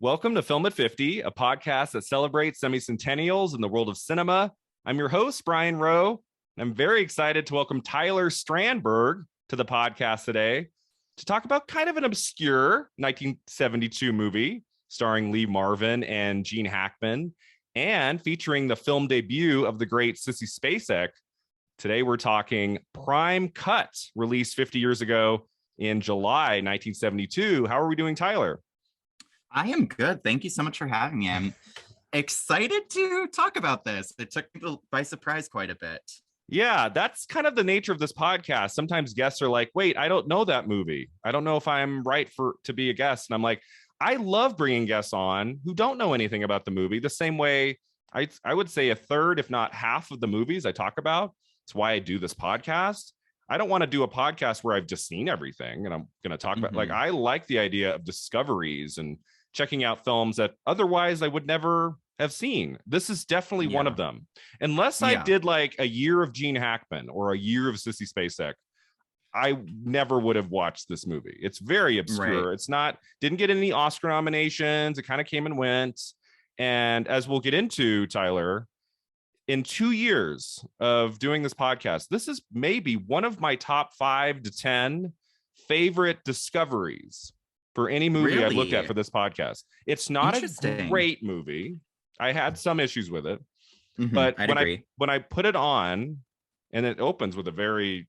Welcome to Film at 50, a podcast that celebrates semi-centennials in the world of cinema. I'm your host, Brian Rowe, and I'm very excited to welcome Tyler Strandberg to the podcast today to talk about kind of an obscure 1972 movie starring Lee Marvin and Gene Hackman and featuring the film debut of the great Sissy Spacek. Today we're talking Prime Cut, released 50 years ago in July 1972. How are we doing, Tyler? I am good. Thank you so much for having me. I'm excited to talk about this. It took me by surprise quite a bit. Yeah, that's kind of the nature of this podcast. Sometimes guests are like, wait, I don't know that movie. I don't know if I'm right to be a guest. And I'm like, I love bringing guests on who don't know anything about the movie. The same way I would say a third, if not half of the movies I talk about. It's why I do this podcast. I don't want to do a podcast where I've just seen everything and I'm going to talk about, like, I like the idea of discoveries and checking out films that otherwise I would never have seen. This is definitely one of them. Unless I did like a year of Gene Hackman or a year of Sissy Spacek, I never would have watched this movie. It's very obscure. Right. It's not, didn't get any Oscar nominations. It kind of came and went. And as we'll get into, Tyler, in 2 years of doing this podcast, this is maybe one of my top 5 to 10 favorite discoveries for any movie I've looked at for this podcast. It's not a great movie. I had some issues with it, but when I put it on, and it opens with a very,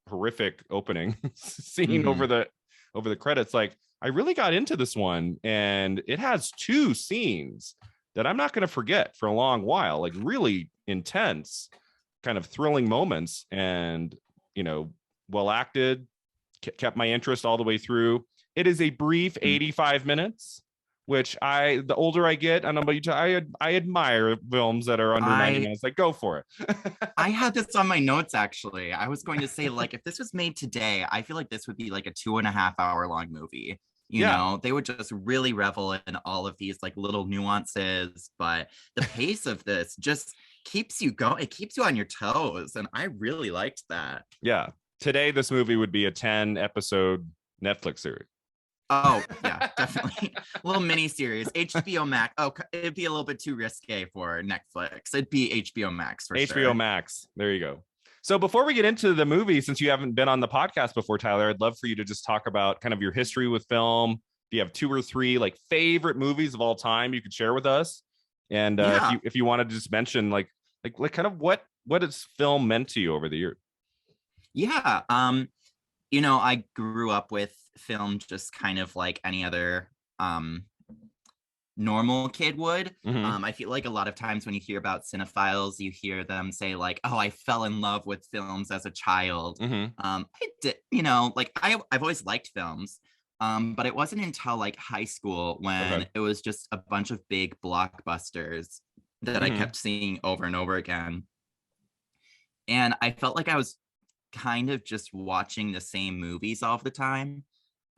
horrific opening scene over the credits, like, I really got into this one, and it has 2 scenes that I'm not going to forget for a long while, like really intense, kind of thrilling moments, and well acted, kept my interest all the way through. It is a brief 85 minutes, which the older I get, I don't know about you, I admire films that are under 90 minutes. Like, go for it. I had this on my notes, actually. I was going to say, like, if this was made today, I feel like this would be like a 2.5 hour long movie. You know, they would just really revel in all of these like little nuances, but the pace of this just keeps you going. It keeps you on your toes. And I really liked that. Yeah. Today, this movie would be a 10 episode Netflix series. Oh, yeah, definitely. A little mini series. HBO Max. Oh, it'd be a little bit too risque for Netflix. It'd be HBO Max for sure. HBO Max. There you go. So before we get into the movie, since you haven't been on the podcast before, Tyler, I'd love for you to just talk about kind of your history with film. If you have 2 or 3 like favorite movies of all time, you could share with us. And if you want to just mention like kind of what has film meant to you over the years. Yeah. I grew up with film just kind of like any other normal kid would. I feel like a lot of times when you hear about cinephiles, you hear them say like, oh, I fell in love with films as a child. I did, I've always liked films, but it wasn't until like high school when it was just a bunch of big blockbusters that I kept seeing over and over again. And I felt like I was kind of just watching the same movies all the time.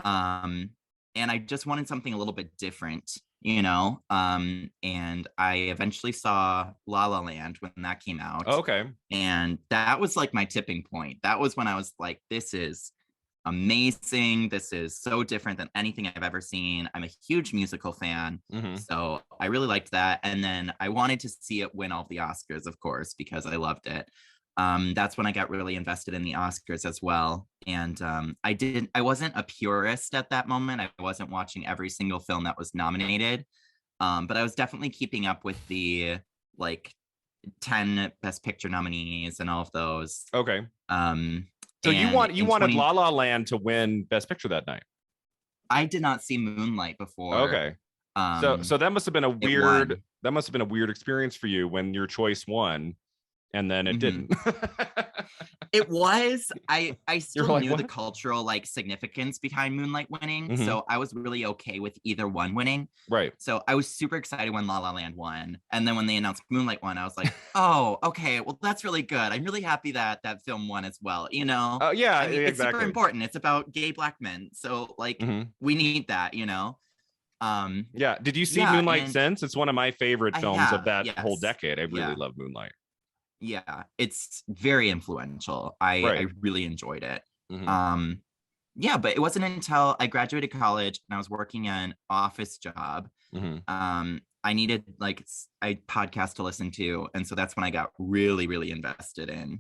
And I just wanted something a little bit different, and I eventually saw La La Land when that came out. Okay. And that was like my tipping point. That was when I was like, this is amazing. This is so different than anything I've ever seen. I'm a huge musical fan. So I really liked that. And then I wanted to see it win all the Oscars, of course, because I loved it. That's when I got really invested in the Oscars as well. And I wasn't a purist at that moment. I wasn't watching every single film that was nominated. But I was definitely keeping up with the like 10 Best Picture nominees and all of those. Okay. So you wanted La La Land to win Best Picture that night? I did not see Moonlight before. Okay. So that must have been a weird experience for you when your choice won. And then it didn't. It was. I still knew the cultural like significance behind Moonlight winning. So I was really okay with either one winning. Right. So I was super excited when La La Land won. And then when they announced Moonlight won, I was like, oh, okay, well, that's really good. I'm really happy that that film won as well. Oh, yeah, I mean, exactly. It's super important. It's about gay Black men. So like we need that, Yeah. Did you see Moonlight since? It's one of my favorite films of that whole decade. I really love Moonlight. Yeah, it's very influential. I really enjoyed it. Yeah, but it wasn't until I graduated college and I was working an office job. I needed like a podcast to listen to, and so that's when I got really, really invested in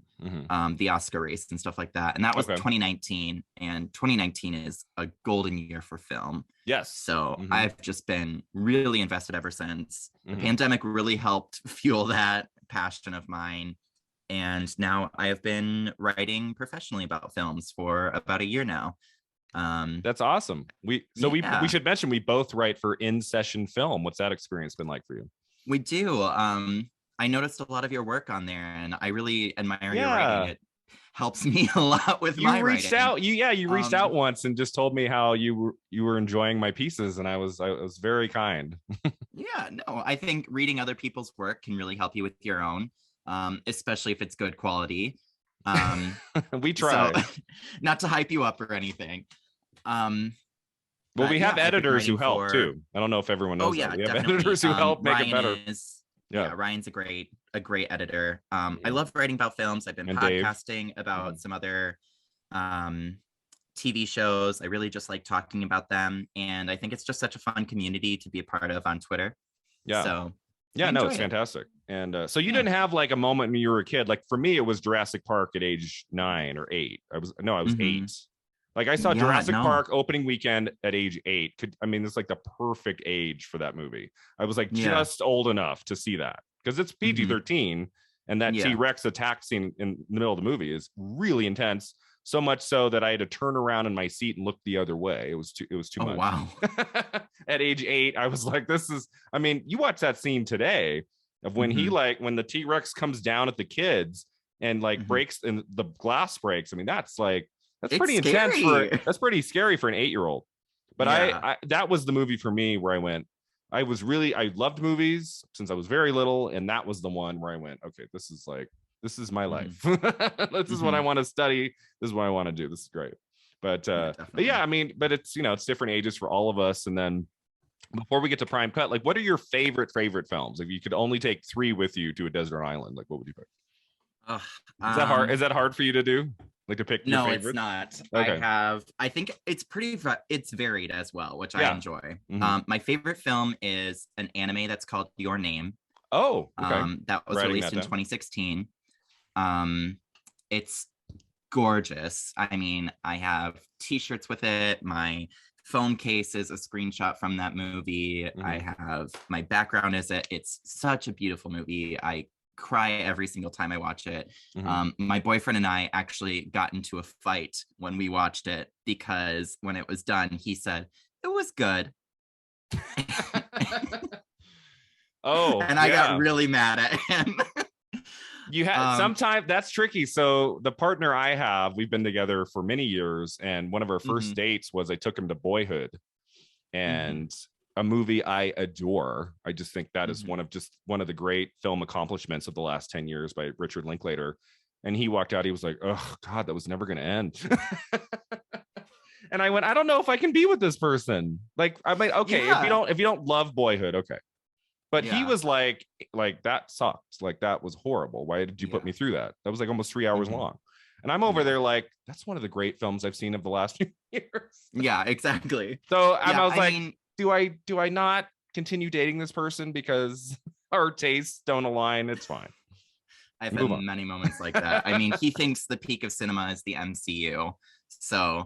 the Oscar race and stuff like that. And that was 2019, and 2019 is a golden year for film. Yes. So I've just been really invested ever since. The pandemic really helped fuel that passion of mine. And now I have been writing professionally about films for about a year now. That's awesome. We should mention we both write for In Session Film. What's that experience been like for you? We do. I noticed a lot of your work on there, and I really admire your writing. It helps me a lot with my reached writing. You reached out once and just told me how you were enjoying my pieces, and I was very kind. Yeah, no, I think reading other people's work can really help you with your own, especially if it's good quality. We try. So, not to hype you up or anything. Well, we have editors who help too. I don't know if everyone knows. That. We have editors who help make it better. Ryan's a great editor. I love writing about films. I've been podcasting about some other TV shows. I really just like talking about them, and I think it's just such a fun community to be a part of on Twitter. Yeah. So it's fantastic. And so you didn't have like a moment when you were a kid. Like for me, it was Jurassic Park at age 9 or 8. I was 8. Like I saw Jurassic Park opening weekend at age 8. It's like the perfect age for that movie. I was like just old enough to see that because it's PG-13, and that T-Rex attack scene in the middle of the movie is really intense. So much so that I had to turn around in my seat and look the other way. It was too much. Wow. At age 8, I was like, this is, you watch that scene today of when when the T-Rex comes down at the kids and breaks and the glass breaks. That's pretty intense. That's pretty scary for an 8-year-old. But I that was the movie for me where I went. I loved movies since I was very little, and that was the one where I went, okay, this is my life. This is what I want to study. This is what I want to do. This is great. But but it's it's different ages for all of us. And then before we get to Prime Cut, what are your favorite films? If you could only take 3 with you to a desert island, what would you pick? Is that hard? Is that hard for you to do? To pick your favorite? It's not. Okay. I think it's it's varied as well, which I enjoy. My favorite film is an anime that's called Your Name. Oh, okay. That was released in 2016. It's gorgeous. I have t-shirts with it. My phone case is a screenshot from that movie. I have my background is it. It's such a beautiful movie. I cry every single time I watch it. My boyfriend and I actually got into a fight when we watched it because when it was done, he said it was good. And I got really mad at him. You had sometimes that's tricky. So the partner I have, we've been together for many years, and one of our first dates was I took him to Boyhood, and a movie I adore. I just think that is one of the great film accomplishments of the last 10 years by Richard Linklater. And he walked out, he was like, oh God, that was never going to end. And I went, I don't know if I can be with this person. If you don't love Boyhood, okay. But he was like that sucked. That was horrible. Why did you put me through that? That was almost 3 hours long. And I'm over there that's one of the great films I've seen of the last few years. Yeah, exactly. So I was do I not continue dating this person because our tastes don't align? It's fine. I've had many moments like that. He thinks the peak of cinema is the MCU. So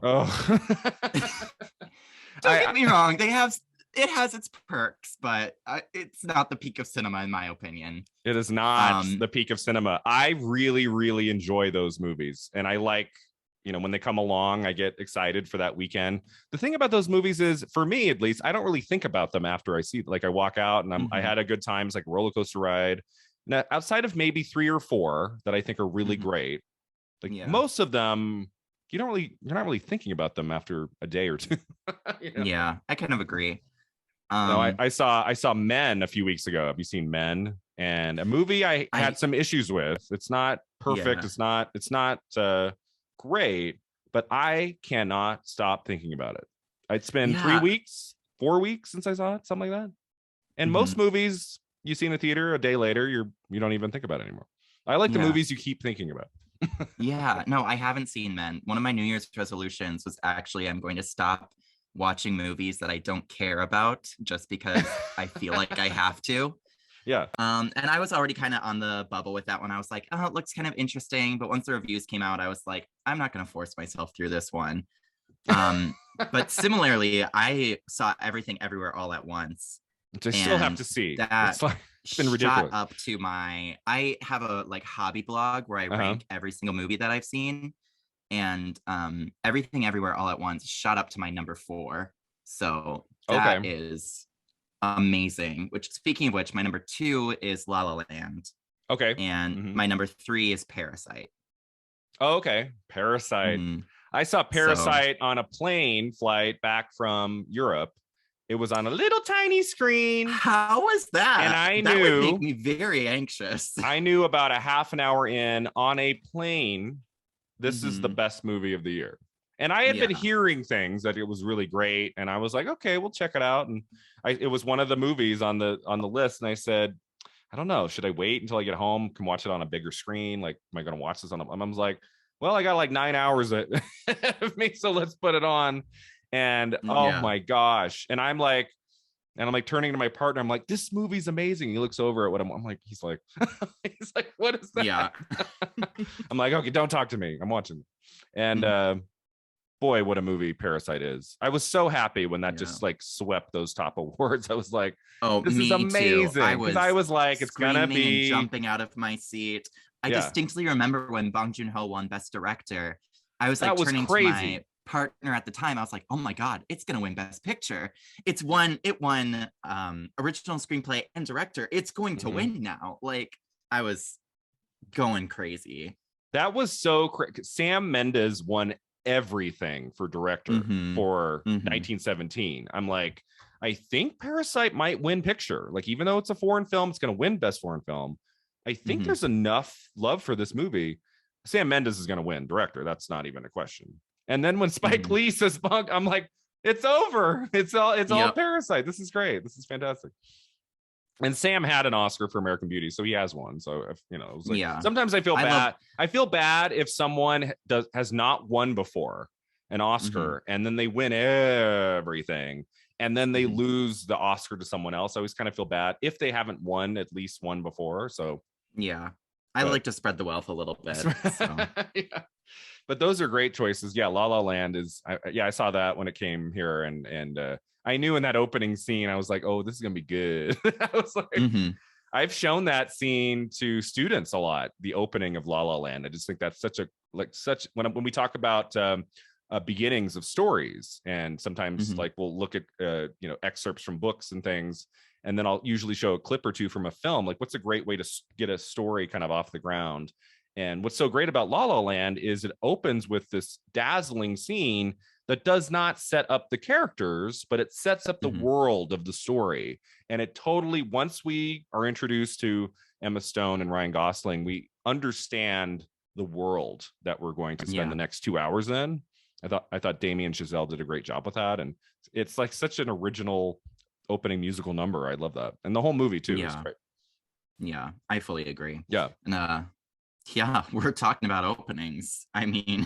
don't get me wrong. It has its perks, but it's not the peak of cinema, in my opinion. It is not the peak of cinema. I really, really enjoy those movies. And I when they come along, I get excited for that weekend. The thing about those movies is, for me at least, I don't really think about them after I see I walk out and I had a good time. It's like a roller coaster ride. Now, outside of maybe 3 or 4 that I think are really great, most of them, you're not really thinking about them after a day or 2. Yeah, I kind of agree. I saw Men a few weeks ago. Have you seen Men? And a movie I had some issues with. It's not perfect. Yeah. It's not great, but I cannot stop thinking about it. It's been 3 weeks, 4 weeks since I saw it, something like that. And most movies you see in the theater, a day later, you don't even think about it anymore. I like the movies you keep thinking about. Yeah, no, I haven't seen Men. One of my New Year's resolutions was actually I'm going to stop watching movies that I don't care about just because I feel like I have to. Yeah. And I was already kind of on the bubble with that one. I was like, oh, it looks kind of interesting. But once the reviews came out, I was like, I'm not going to force myself through this one. But similarly, I saw Everything Everywhere All at Once. Which I still have And to see. that It's like, it's been shot ridiculous. up to I have a like hobby blog where I rank every single movie that I've seen. And Everything Everywhere All at Once shot up to my number 4. So that Okay. is amazing. Which, speaking of which, my number 2 is La La Land. Okay. And my number 3 is Parasite. Oh, okay. Parasite. I saw Parasite on a plane flight back from Europe. It was on a little tiny screen. How was that? And I that knew, would make me very anxious. I knew about a half an hour in on a plane, this is the best movie of the year. And I had been hearing things that it was really great. And I was like, okay, we'll check it out. And it was one of the movies on the list. And I said, I don't know, should I wait until I get home, can watch it on a bigger screen? Like, am I going to watch this on my mom's like, well, I got like 9 hours of me, so let's put it on. And oh my gosh. And I'm like turning to my partner, I'm like, this movie's amazing. He looks over at what I'm like, he's like, what is that? Yeah. I'm like, okay, don't talk to me, I'm watching. And boy, what a movie Parasite is. I was so happy when that just like swept those top awards. I was like, oh, this is amazing. Because I was like, it's gonna be jumping out of my seat. I distinctly remember when Bong Joon-ho won Best Director. I was like turning to my partner at the time. I was like, oh my God, it's gonna win Best Picture. It won original screenplay and director. It's going to win now. Like, I was going crazy. That was so crazy. Sam Mendes won everything for director for 1917. I'm like, I think Parasite might win picture. Like, even though it's a foreign film, it's going to win Best Foreign Film. I think there's enough love for this movie. Sam Mendes is going to win director. That's not even a question. And then when Spike Lee says Bunk, I'm like, it's over. It's all Parasite. This is great. This is fantastic. And Sam had an Oscar for American Beauty, so he has one. So if, it was like, sometimes I feel bad. I feel bad if someone has not won before an Oscar and then they win everything and then they lose the Oscar to someone else. I always kind of feel bad if they haven't won at least one before. So I like to spread the wealth a little bit. So. But those are great choices. Yeah, La La Land is. I saw that when it came here, and I knew in that opening scene, I was like, oh, this is gonna be good. I was like, I've shown that scene to students a lot. The opening of La La Land. I just think that's such when we talk about beginnings of stories, and sometimes like we'll look at excerpts from books and things, and then I'll usually show a clip or two from a film. Like, what's a great way to get a story kind of off the ground? And what's so great about La La Land is it opens with this dazzling scene that does not set up the characters, but it sets up the world of the story. And it totally, once we are introduced to Emma Stone and Ryan Gosling, we understand the world that we're going to spend the next 2 hours in. I thought Damien Chazelle did a great job with that. And it's like such an original opening musical number. I love that. And the whole movie too is great. Yeah, I fully agree. Yeah. And we're talking about openings. I mean,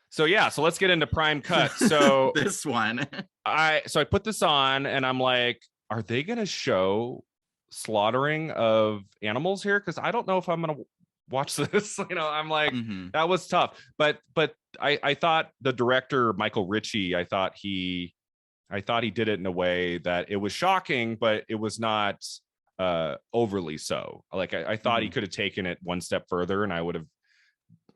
so let's get into Prime Cut. So this one, I put this on and I'm like, are they going to show slaughtering of animals here? Because I don't know if I'm going to watch this. I'm like, that was tough. But I thought the director, Michael Ritchie, I thought he did it in a way that it was shocking, but it was not overly so. Like, I thought he could have taken it one step further and I would have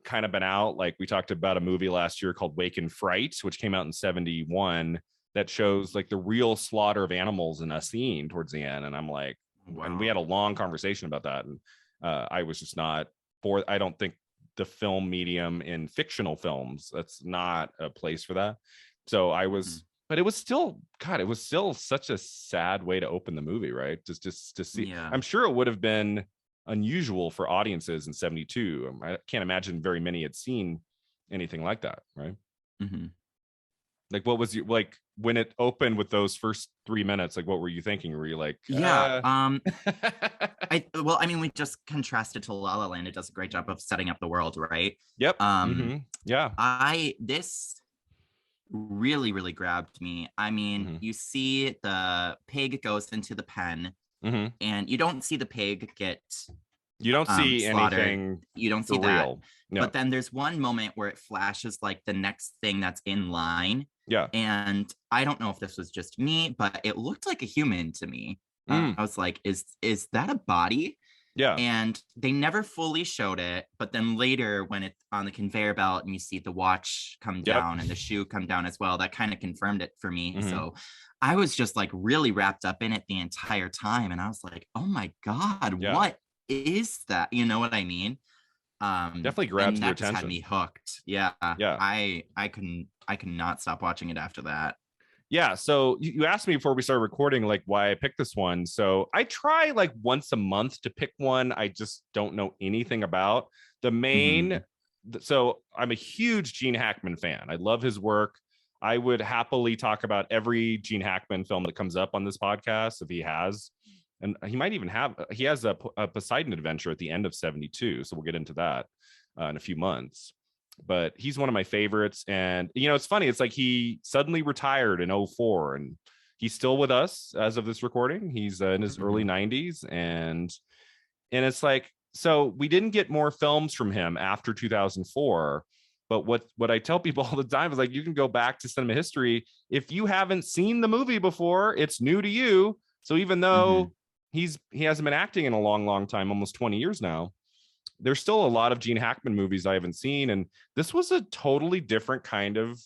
kind of been out. Like, we talked about a movie last year called Wake in Fright, which came out in 1971, that shows like the real slaughter of animals in a scene towards the end. And I'm like, and we had a long conversation about that. And I was just not I don't think the film medium in fictional films, that's not a place for that. So I was, but it was still such a sad way to open the movie, right? Just to see. I'm sure it would have been unusual for audiences in 1972. I can't imagine very many had seen anything like that, right? Like, what was like when it opened with those first 3 minutes? Like, what were you thinking? Were you like, I mean, we just contrasted to La La Land. It does a great job of setting up the world, right? Yep. Yeah. This really, really grabbed me. I mean, you see the pig goes into the pen, and you don't see the pig get you don't see slaughtered. Anything you don't see for that real. No. But then there's one moment where it flashes like the next thing that's in line. Yeah. And I don't know if this was just me, but it looked like a human to me. I was like, is that a body? Yeah. And they never fully showed it, but then later when it's on the conveyor belt and you see the watch come down and the shoe come down as well, that kind of confirmed it for me. So I was just like really wrapped up in it the entire time, and I was like, oh my God, what is that? You know what I mean? Definitely grabbed your attention. Had me hooked. Yeah. I could not stop watching it after that. Yeah. So you asked me before we started recording, like, why I picked this one. So I try like once a month to pick one I just don't know anything about. The main, so I'm a huge Gene Hackman fan. I love his work. I would happily talk about every Gene Hackman film that comes up on this podcast if he has. And he might even have, he has a Poseidon Adventure at the end of 72. So we'll get into that in a few months. But he's one of my favorites. And, you know, it's funny. It's like he suddenly retired in 2004 and he's still with us as of this recording. He's in his early 90s. And it's like, so we didn't get more films from him after 2004. But what I tell people all the time is like, you can go back to cinema history. If you haven't seen the movie before, it's new to you. So even though he hasn't been acting in a long time, almost 20 years now, there's still a lot of Gene Hackman movies I haven't seen. And this was a totally different kind of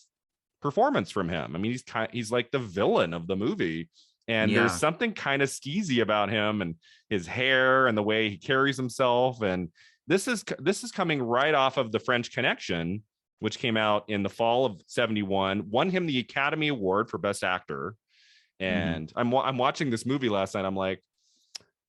performance from him. I mean, he's like the villain of the movie. And there's something kind of skeezy about him and his hair and the way he carries himself. And this is coming right off of The French Connection, which came out in the fall of 71, won him the Academy Award for Best Actor. And I'm watching this movie last night. I'm like,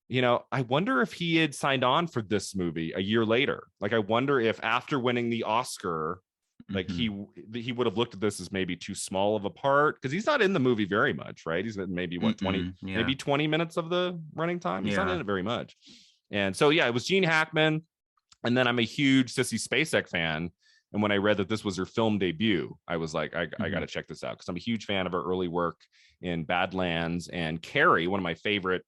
you know, I wonder if he had signed on for this movie a year later. Like, I wonder if after winning the Oscar, like he would have looked at this as maybe too small of a part, because he's not in the movie very much, right? He's in maybe 20 minutes of the running time. He's not in it very much. And so, yeah, it was Gene Hackman. And then I'm a huge Sissy Spacek fan. And when I read that this was her film debut, I was like, I got to check this out, because I'm a huge fan of her early work in Badlands and Carrie. One of my favorite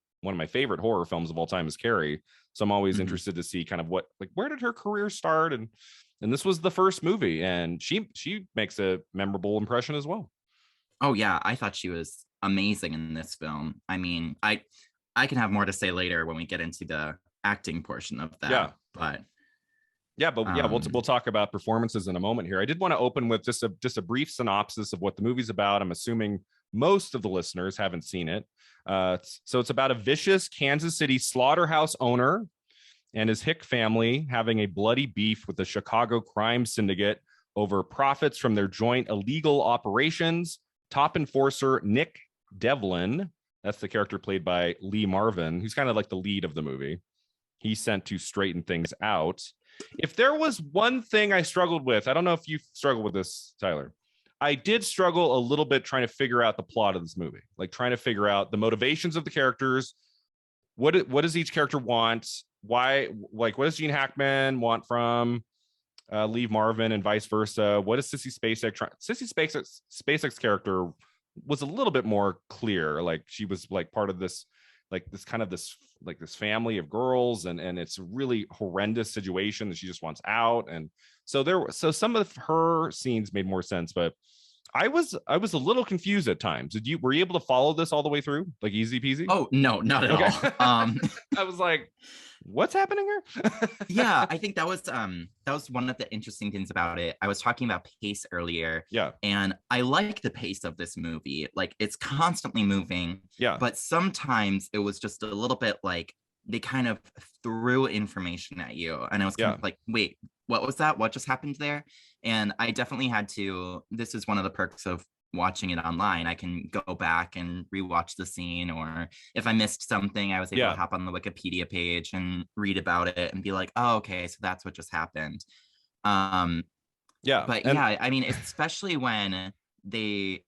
horror films of all time is Carrie. So I'm always interested to see kind of where did her career start? And this was the first movie, and she makes a memorable impression as well. Oh yeah, I thought she was amazing in this film. I mean, I can have more to say later when we get into the acting portion of that. We'll talk about performances in a moment here. I did want to open with just a brief synopsis of what the movie's about. I'm assuming most of the listeners haven't seen it. So it's about a vicious Kansas City slaughterhouse owner and his Hick family having a bloody beef with the Chicago crime syndicate over profits from their joint illegal operations. Top enforcer Nick Devlin, that's the character played by Lee Marvin, who's kind of like the lead of the movie. He's sent to straighten things out. If there was one thing I struggled with, I don't know if you struggled with this, Tyler. I did struggle a little bit trying to figure out the plot of this movie, like trying to figure out the motivations of the characters. What does each character want? Why, like, what does Gene Hackman want from Lee Marvin and vice versa? What is Sissy Spacek trying? Sissy Spacek's character was a little bit more clear. Like, she was like part of this, like this kind of this family of girls, and it's a really horrendous situation that she just wants out. And so some of her scenes made more sense, but I was a little confused at times. Were you able to follow this all the way through, like easy peasy? Oh no, not at all. I was like, what's happening here? Yeah, I think that was one of the interesting things about it. I was talking about pace earlier. Yeah. And I like the pace of this movie. Like, it's constantly moving. Yeah. But sometimes it was just a little bit like they kind of threw information at you. And I was kind of like, wait, what was that? What just happened there? And I definitely had to, this is one of the perks of watching it online. I can go back and rewatch the scene, or if I missed something, I was able to hop on the Wikipedia page and read about it and be like, oh, okay, so that's what just happened. I mean, especially when they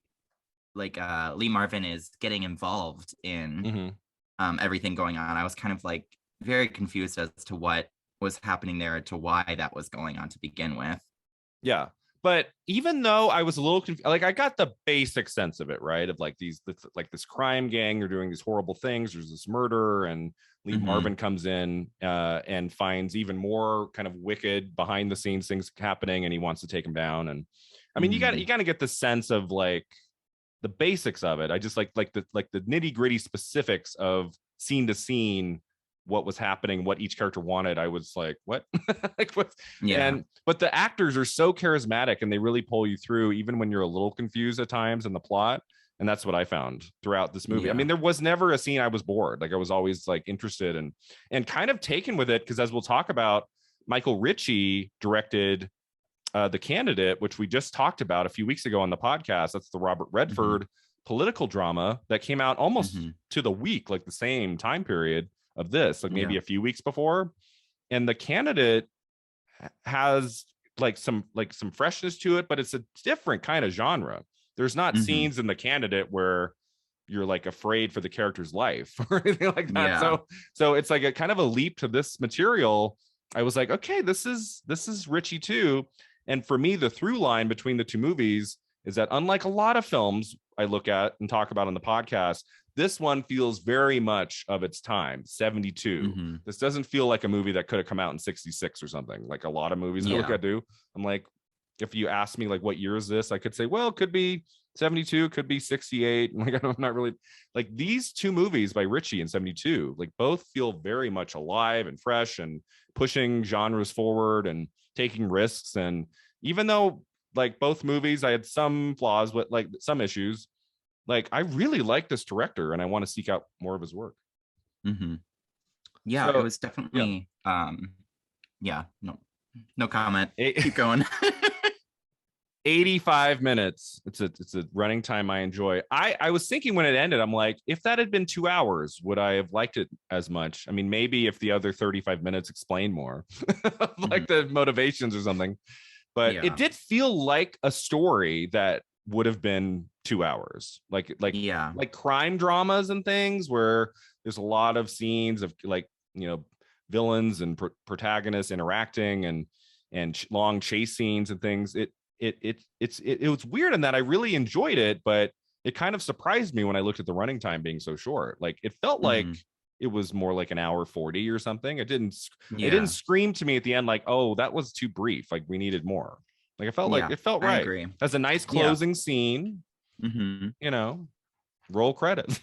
Lee Marvin is getting involved in everything going on, I was kind of like, very confused as to what was happening there, to why that was going on to begin with. Yeah. But even though I was a little confused, like I got the basic sense of it, right? Of like this crime gang, they're doing these horrible things. There's this murder, and Lee Marvin comes in and finds even more kind of wicked behind the scenes things happening, and he wants to take him down. And I mean, you got to get the sense of like the basics of it. I just like the nitty gritty specifics of scene to scene, what was happening, what each character wanted. I was like, what? Like what? Yeah. But the actors are so charismatic and they really pull you through, even when you're a little confused at times in the plot. And that's what I found throughout this movie. Yeah. I mean, there was never a scene I was bored. Like I was always like interested and kind of taken with it, because as we'll talk about, Michael Ritchie directed The Candidate, which we just talked about a few weeks ago on the podcast. That's the Robert Redford political drama that came out almost to the week, like the same time period of this, like maybe a few weeks before. And The Candidate has like some freshness to it, but it's a different kind of genre. There's not scenes in The Candidate where you're like afraid for the character's life or anything like that. Yeah. So it's like a kind of a leap to this material. I was like, okay, this is Ritchie too. And for me, the through line between the two movies is that unlike a lot of films I look at and talk about on the podcast, this one feels very much of its time, 72. This doesn't feel like a movie that could have come out in 66 or something, like a lot of movies I look at do. I'm like, if you ask me like, what year is this? I could say, well, it could be 72, could be 68. Like, I'm not really like these two movies by Ritchie in 72, like both feel very much alive and fresh and pushing genres forward and taking risks. And even though like both movies, I had some flaws with like some issues, like I really like this director and I want to seek out more of his work. Yeah, so, it was definitely no comment. Keep going. 85 minutes. It's a running time I enjoy. I was thinking when it ended, I'm like, if that had been 2 hours, would I have liked it as much? I mean, maybe if the other 35 minutes explained more, like the motivations or something. But it did feel like a story that would have been 2 hours, like crime dramas and things where there's a lot of scenes of like, you know, villains and protagonists interacting and long chase scenes and things. It was weird in that I really enjoyed it, but it kind of surprised me when I looked at the running time being so short. Like it felt like it was more like an hour 40 or something. It didn't scream to me at the end like, oh, that was too brief. Like we needed more. Like it felt like it felt right. I agree. That's a nice closing scene. You know, roll credits.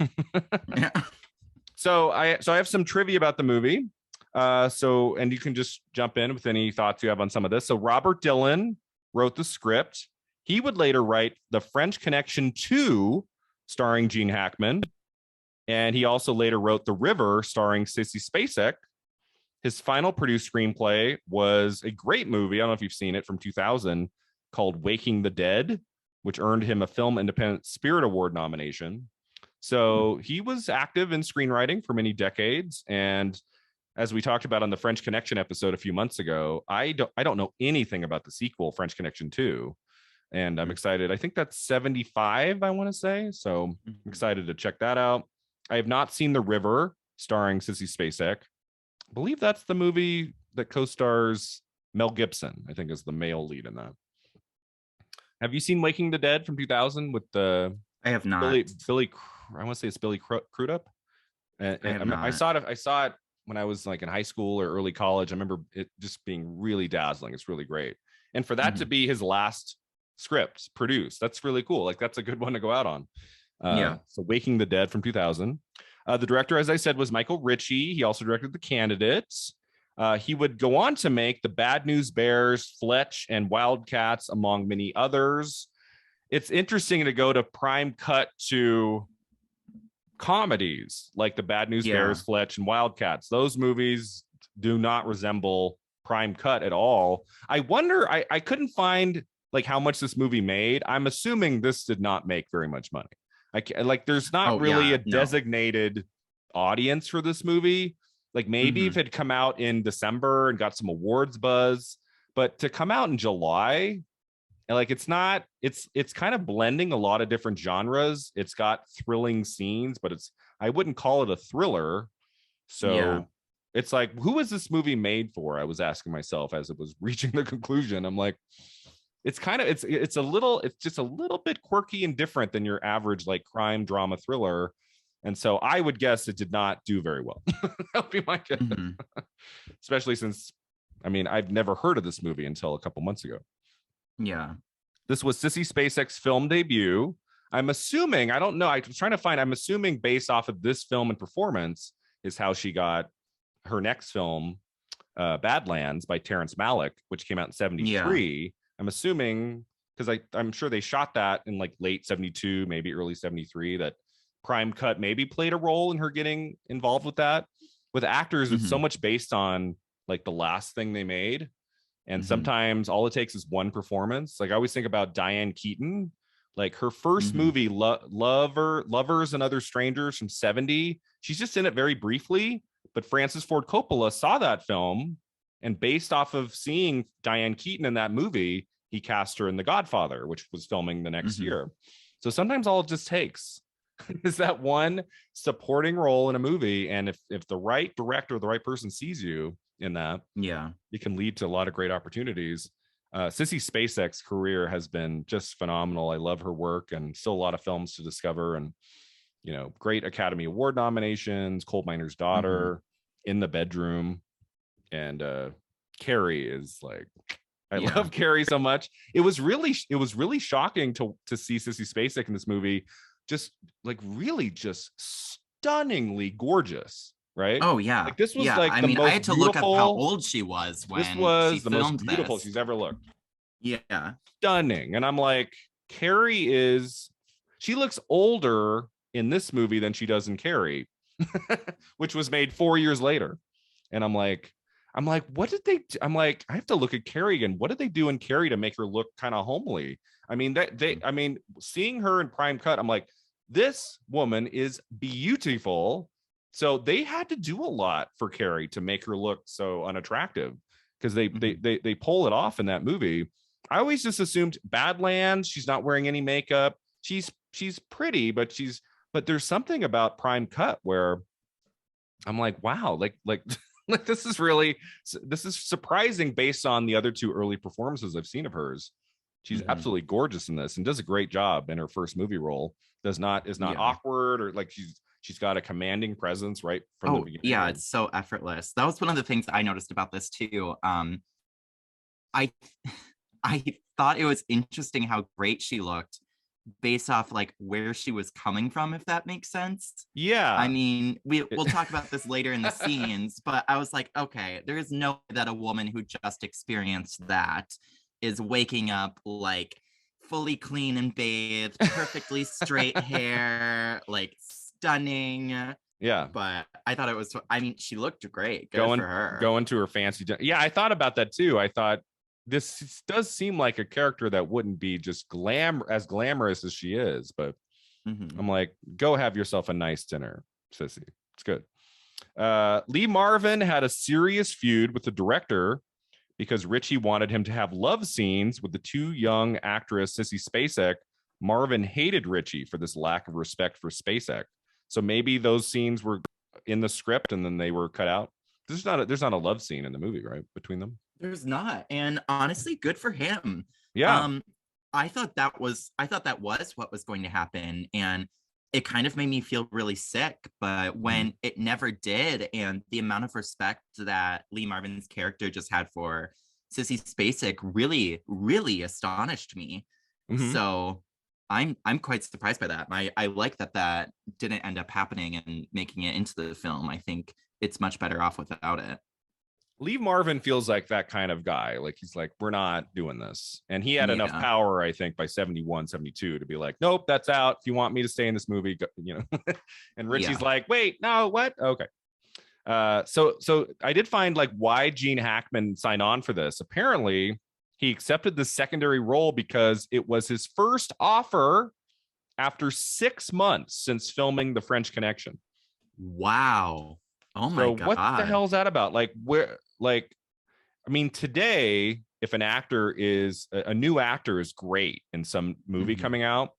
So I have some trivia about the movie. And you can just jump in with any thoughts you have on some of this. So Robert Dylan wrote the script. He would later write The French Connection 2, starring Gene Hackman. And he also later wrote The River, starring Sissy Spacek. His final produced screenplay was a great movie, I don't know if you've seen it, from 2000, called Waking the Dead, which earned him a Film Independent Spirit Award nomination. So he was active in screenwriting for many decades. And as we talked about on the French Connection episode a few months ago, I don't know anything about the sequel, French Connection 2. And I'm excited. I think that's 75, I want to say. So I'm excited to check that out. I have not seen The River, starring Sissy Spacek. I believe that's the movie that co-stars Mel Gibson, I think is the male lead in that. Have you seen Waking the Dead from 2000 with the... I have not. Billy I want to say it's Billy Crudup. I saw it when I was like in high school or early college. I remember it just being really dazzling. It's really great. And for that to be his last script produced, that's really cool. Like that's a good one to go out on. So Waking the Dead from 2000. The director, as I said, was Michael Ritchie. He also directed The Candidates. He would go on to make The Bad News Bears, Fletch, and Wildcats, among many others. It's interesting to go to prime cut to comedies like The Bad News Bears, Fletch, and Wildcats. Those movies do not resemble prime cut at all. I wonder, I couldn't find like how much this movie made. I'm assuming this did not make very much money. There's not a designated audience for this movie. Like maybe if it had come out in December and got some awards buzz, but to come out in July, like it's kind of blending a lot of different genres. It's got thrilling scenes, but I wouldn't call it a thriller. So it's like, who was this movie made for? I was asking myself as it was reaching the conclusion. I'm like, it's kind of it's just a little bit quirky and different than your average like crime drama thriller. And so I would guess it did not do very well. That would be my guess. Mm-hmm. Especially since, I mean, I've never heard of this movie until a couple months ago. Yeah. This was Sissy Spacek's film debut. I'm assuming, I don't know, I was trying to find, I'm assuming based off of this film and performance is how she got her next film, Badlands by Terrence Malick, which came out in 73. Yeah. I'm assuming, because I'm sure they shot that in like late 72, maybe early 73, that Prime Cut maybe played a role in her getting involved with that. With actors, it's so much based on like the last thing they made. And sometimes all it takes is one performance. Like I always think about Diane Keaton, like her first movie, Lovers and Other Strangers from 70. She's just in it very briefly, but Francis Ford Coppola saw that film, and based off of seeing Diane Keaton in that movie, he cast her in The Godfather, which was filming the next year. So sometimes all it just takes is that one supporting role in a movie. And if the right director or the right person sees you in that, it can lead to a lot of great opportunities. Sissy Spacek's career has been just phenomenal. I love her work, and still a lot of films to discover, and great Academy Award nominations, Coal Miner's Daughter, In the Bedroom, and Carrie is like, I love Carrie so much. It was really shocking to see Sissy Spacek in this movie, just like really just stunningly gorgeous. Right? Oh yeah. Like this was like I mean, I had to look up how old she was when this was she the most beautiful she's ever looked. Yeah. Stunning. And I'm like, Carrie she looks older in this movie than she does in Carrie, which was made 4 years later. And I'm like, what did they do? I'm like, I have to look at Carrie again. What did they do in Carrie to make her look kind of homely? I mean, seeing her in Prime Cut, I'm like, this woman is beautiful. So they had to do a lot for Carrie to make her look so unattractive, because they pull it off in that movie. I always just assumed Badlands, she's not wearing any makeup. She's pretty, but there's something about Prime Cut where I'm like, wow, like this is surprising based on the other two early performances I've seen of hers. She's absolutely gorgeous in this and does a great job in her first movie role. Is not awkward, or like she's got a commanding presence right from the beginning. Yeah, it's so effortless. That was one of the things I noticed about this too. I thought it was interesting how great she looked based off like where she was coming from, if that makes sense. Yeah. I mean, we'll talk about this later in the scenes, but I was like, okay, there is no way that a woman who just experienced that is waking up like fully clean and bathed, perfectly straight hair, like stunning. Yeah. But I thought she looked great. Good for her. Going to her fancy. Yeah, I thought about that too. I thought this does seem like a character that wouldn't be just as glamorous as she is, but I'm like, go have yourself a nice dinner, Sissy. It's good. Lee Marvin had a serious feud with the director because Ritchie wanted him to have love scenes with the too young actress Sissy Spacek. Marvin hated Ritchie for this lack of respect for Spacek. So maybe those scenes were in the script and then they were cut out. There's not a love scene in the movie, right, between them? There's not. And honestly, good for him. Yeah. I thought that was what was going to happen. And it kind of made me feel really sick. But when it never did, and the amount of respect that Lee Marvin's character just had for Sissy Spacek really, really astonished me. So I'm quite surprised by that. I like that didn't end up happening and making it into the film. I think it's much better off without it. Lee Marvin feels like that kind of guy. Like he's like, we're not doing this. And he had enough power, I think, by 71, 72 to be like, nope, that's out. If you want me to stay in this movie, and Ritchie's like, wait, no, what? Okay. So I did find like why Gene Hackman signed on for this. Apparently he accepted the secondary role because it was his first offer after 6 months since filming The French Connection. Wow. Oh my God. What the hell is that about? Today, if an actor is a new actor is great in some movie coming out,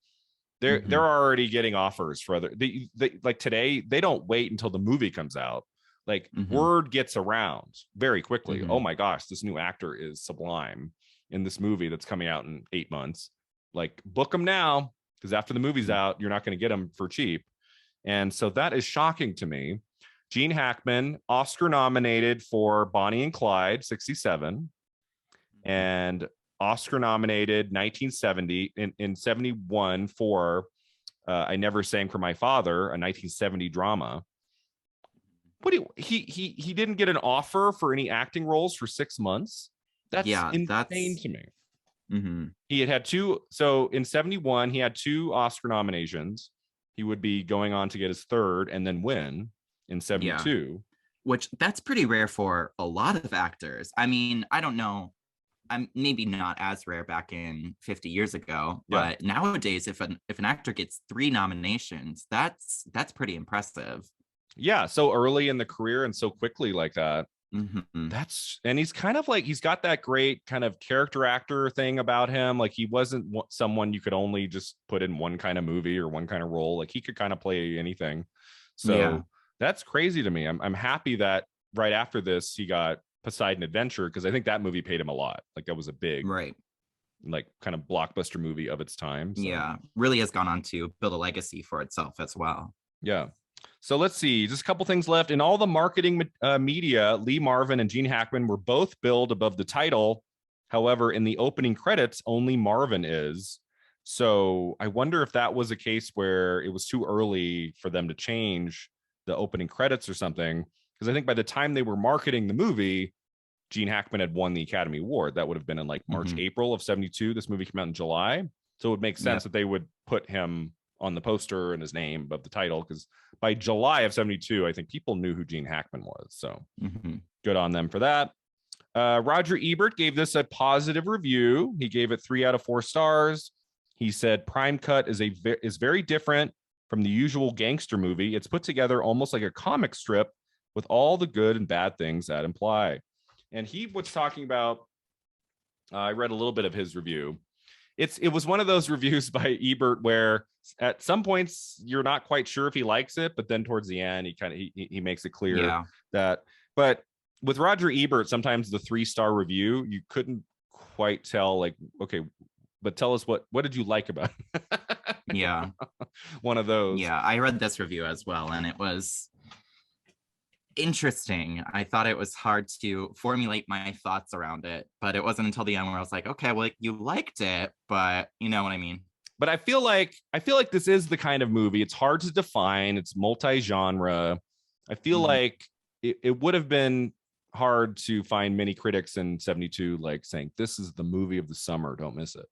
they're already getting offers for other. They like today, they don't wait until the movie comes out. Like word gets around very quickly. Oh my gosh, this new actor is sublime in this movie that's coming out in 8 months. Like, book them now, because after the movie's out, you're not going to get them for cheap. And so that is shocking to me. Gene Hackman, Oscar nominated for Bonnie and Clyde, 1967, and Oscar nominated 1970 in 1971 for I Never Sang for My Father, a 1970 drama. What do he didn't get an offer for any acting roles for 6 months? That's insane to me. He had two. So in 1971, he had 2 Oscar nominations. He would be going on to get his 3rd and then win in 1972. Which that's pretty rare for a lot of actors. I mean, I don't know. I'm maybe not as rare back in 50 years ago, but nowadays, if an actor gets 3 nominations, that's pretty impressive. Yeah, so early in the career and so quickly like that. And he's kind of like, he's got that great kind of character actor thing about him. Like, he wasn't someone you could only just put in one kind of movie or one kind of role. Like, he could kind of play anything. So that's crazy to me. I'm happy that right after this he got Poseidon Adventure, because I think that movie paid him a lot. Like, that was a big like kind of blockbuster movie of its time. So. Really has gone on to build a legacy for itself as well. So let's see, just a couple things left. In all the marketing media, Lee Marvin and Gene Hackman were both billed above the title. However, in the opening credits, only Marvin is. So I wonder if that was a case where it was too early for them to change the opening credits or something. Because I think by the time they were marketing the movie, Gene Hackman had won the Academy Award. That would have been in like March, April of 1972. This movie came out in July. So it would make sense that they would put him on the poster and his name above the title, because by July of 1972, I think people knew who Gene Hackman was. So good on them for that. Roger Ebert gave this a positive review. He gave it 3 out of 4 stars. He said Prime Cut is very different from the usual gangster movie. It's put together almost like a comic strip with all the good and bad things that imply. And he was talking about, I read a little bit of his review. It was one of those reviews by Ebert where at some points you're not quite sure if he likes it, but then towards the end he makes it clear that. But with Roger Ebert, sometimes the 3-star review, you couldn't quite tell, like, okay, but tell us what did you like about it? One of those. I read this review as well, and it was interesting. I thought it was hard to formulate my thoughts around it, but it wasn't until the end where I was like, okay, well, you liked it, but you know what I mean. But I feel like this is the kind of movie, it's hard to define, it's multi-genre. I feel like it would have been hard to find many critics in 1972 like saying this is the movie of the summer, don't miss it.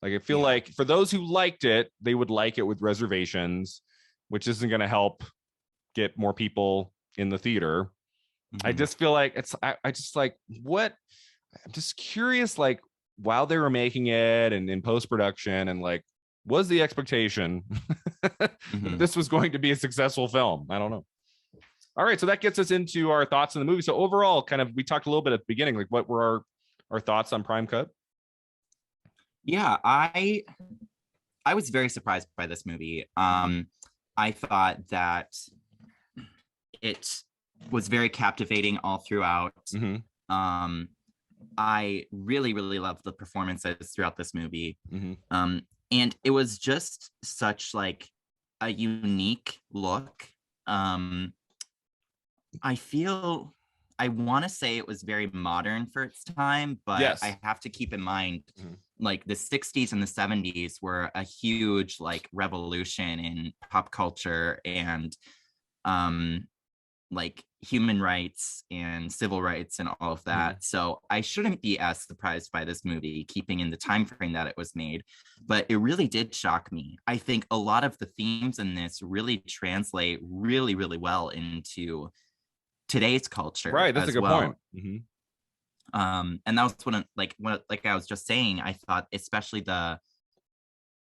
Like, I feel like for those who liked it, they would like it with reservations, which isn't going to help get more people in the theater. I just feel like I just like, what, I'm just curious, like, while they were making it and in post-production, and like, was the expectation that this was going to be a successful film? I don't know. All right, so that gets us into our thoughts on the movie. So overall, kind of, we talked a little bit at the beginning, like, what were our thoughts on Prime Cut? I was very surprised by this movie. I thought that it was very captivating all throughout. I really, really loved the performances throughout this movie. And it was just such like a unique look. I feel, I want to say it was very modern for its time, but I have to keep in mind, like, the 60s and the 70s were a huge like revolution in pop culture and like human rights and civil rights and all of that. So I shouldn't be as surprised by this movie, keeping in the time frame that it was made, but it really did shock me. I think a lot of the themes in this really translate really, really well into today's culture. Right, that's a good point. And that was like I was just saying, I thought especially the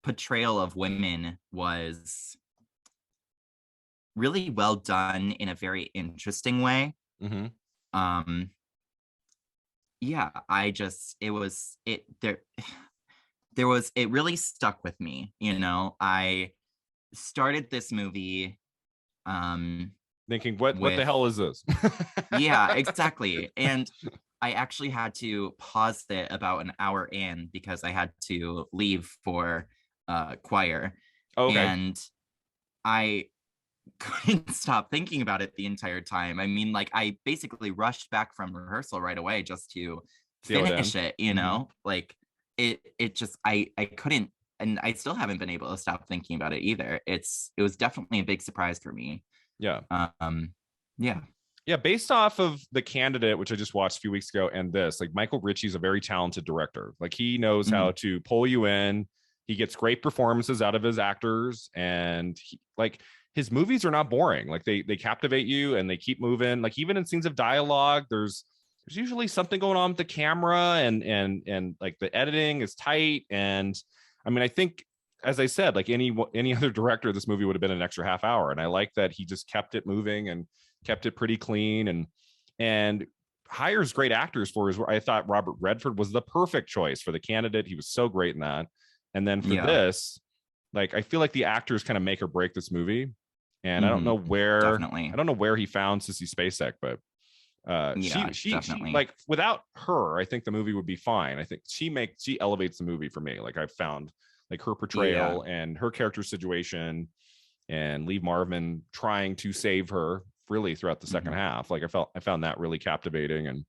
portrayal of women was really well done in a very interesting way. It really stuck with me. You know, I started this movie thinking, what the hell is this? Yeah, exactly. And I actually had to pause it about an hour in because I had to leave for choir. Okay. And I couldn't stop thinking about it the entire time. I mean, like, I basically rushed back from rehearsal right away just to finish it, you know? Like, it just, I couldn't, and I still haven't been able to stop thinking about it either. It was definitely a big surprise for me. Yeah. Yeah. Yeah, based off of The Candidate, which I just watched a few weeks ago, and this, like, Michael Ritchie's a very talented director. Like, he knows how to pull you in. He gets great performances out of his actors, and like, his movies are not boring. Like, they captivate you and they keep moving. Like, even in scenes of dialogue, there's usually something going on with the camera, and like the editing is tight. And I mean, I think, as I said, like any other director, this movie would have been an extra half hour. And I like that he just kept it moving and kept it pretty clean, and hires great actors for his. I thought Robert Redford was the perfect choice for The Candidate. He was so great in that. And then for this, like, I feel like the actors kind of make or break this movie. And I don't know where he found Sissy Spacek, but she like, without her, I think the movie would be fine. I think she elevates the movie for me. Like, I've found, like, her portrayal and her character situation, and Lee Marvin trying to save her really throughout the second half. Like, I found that really captivating. And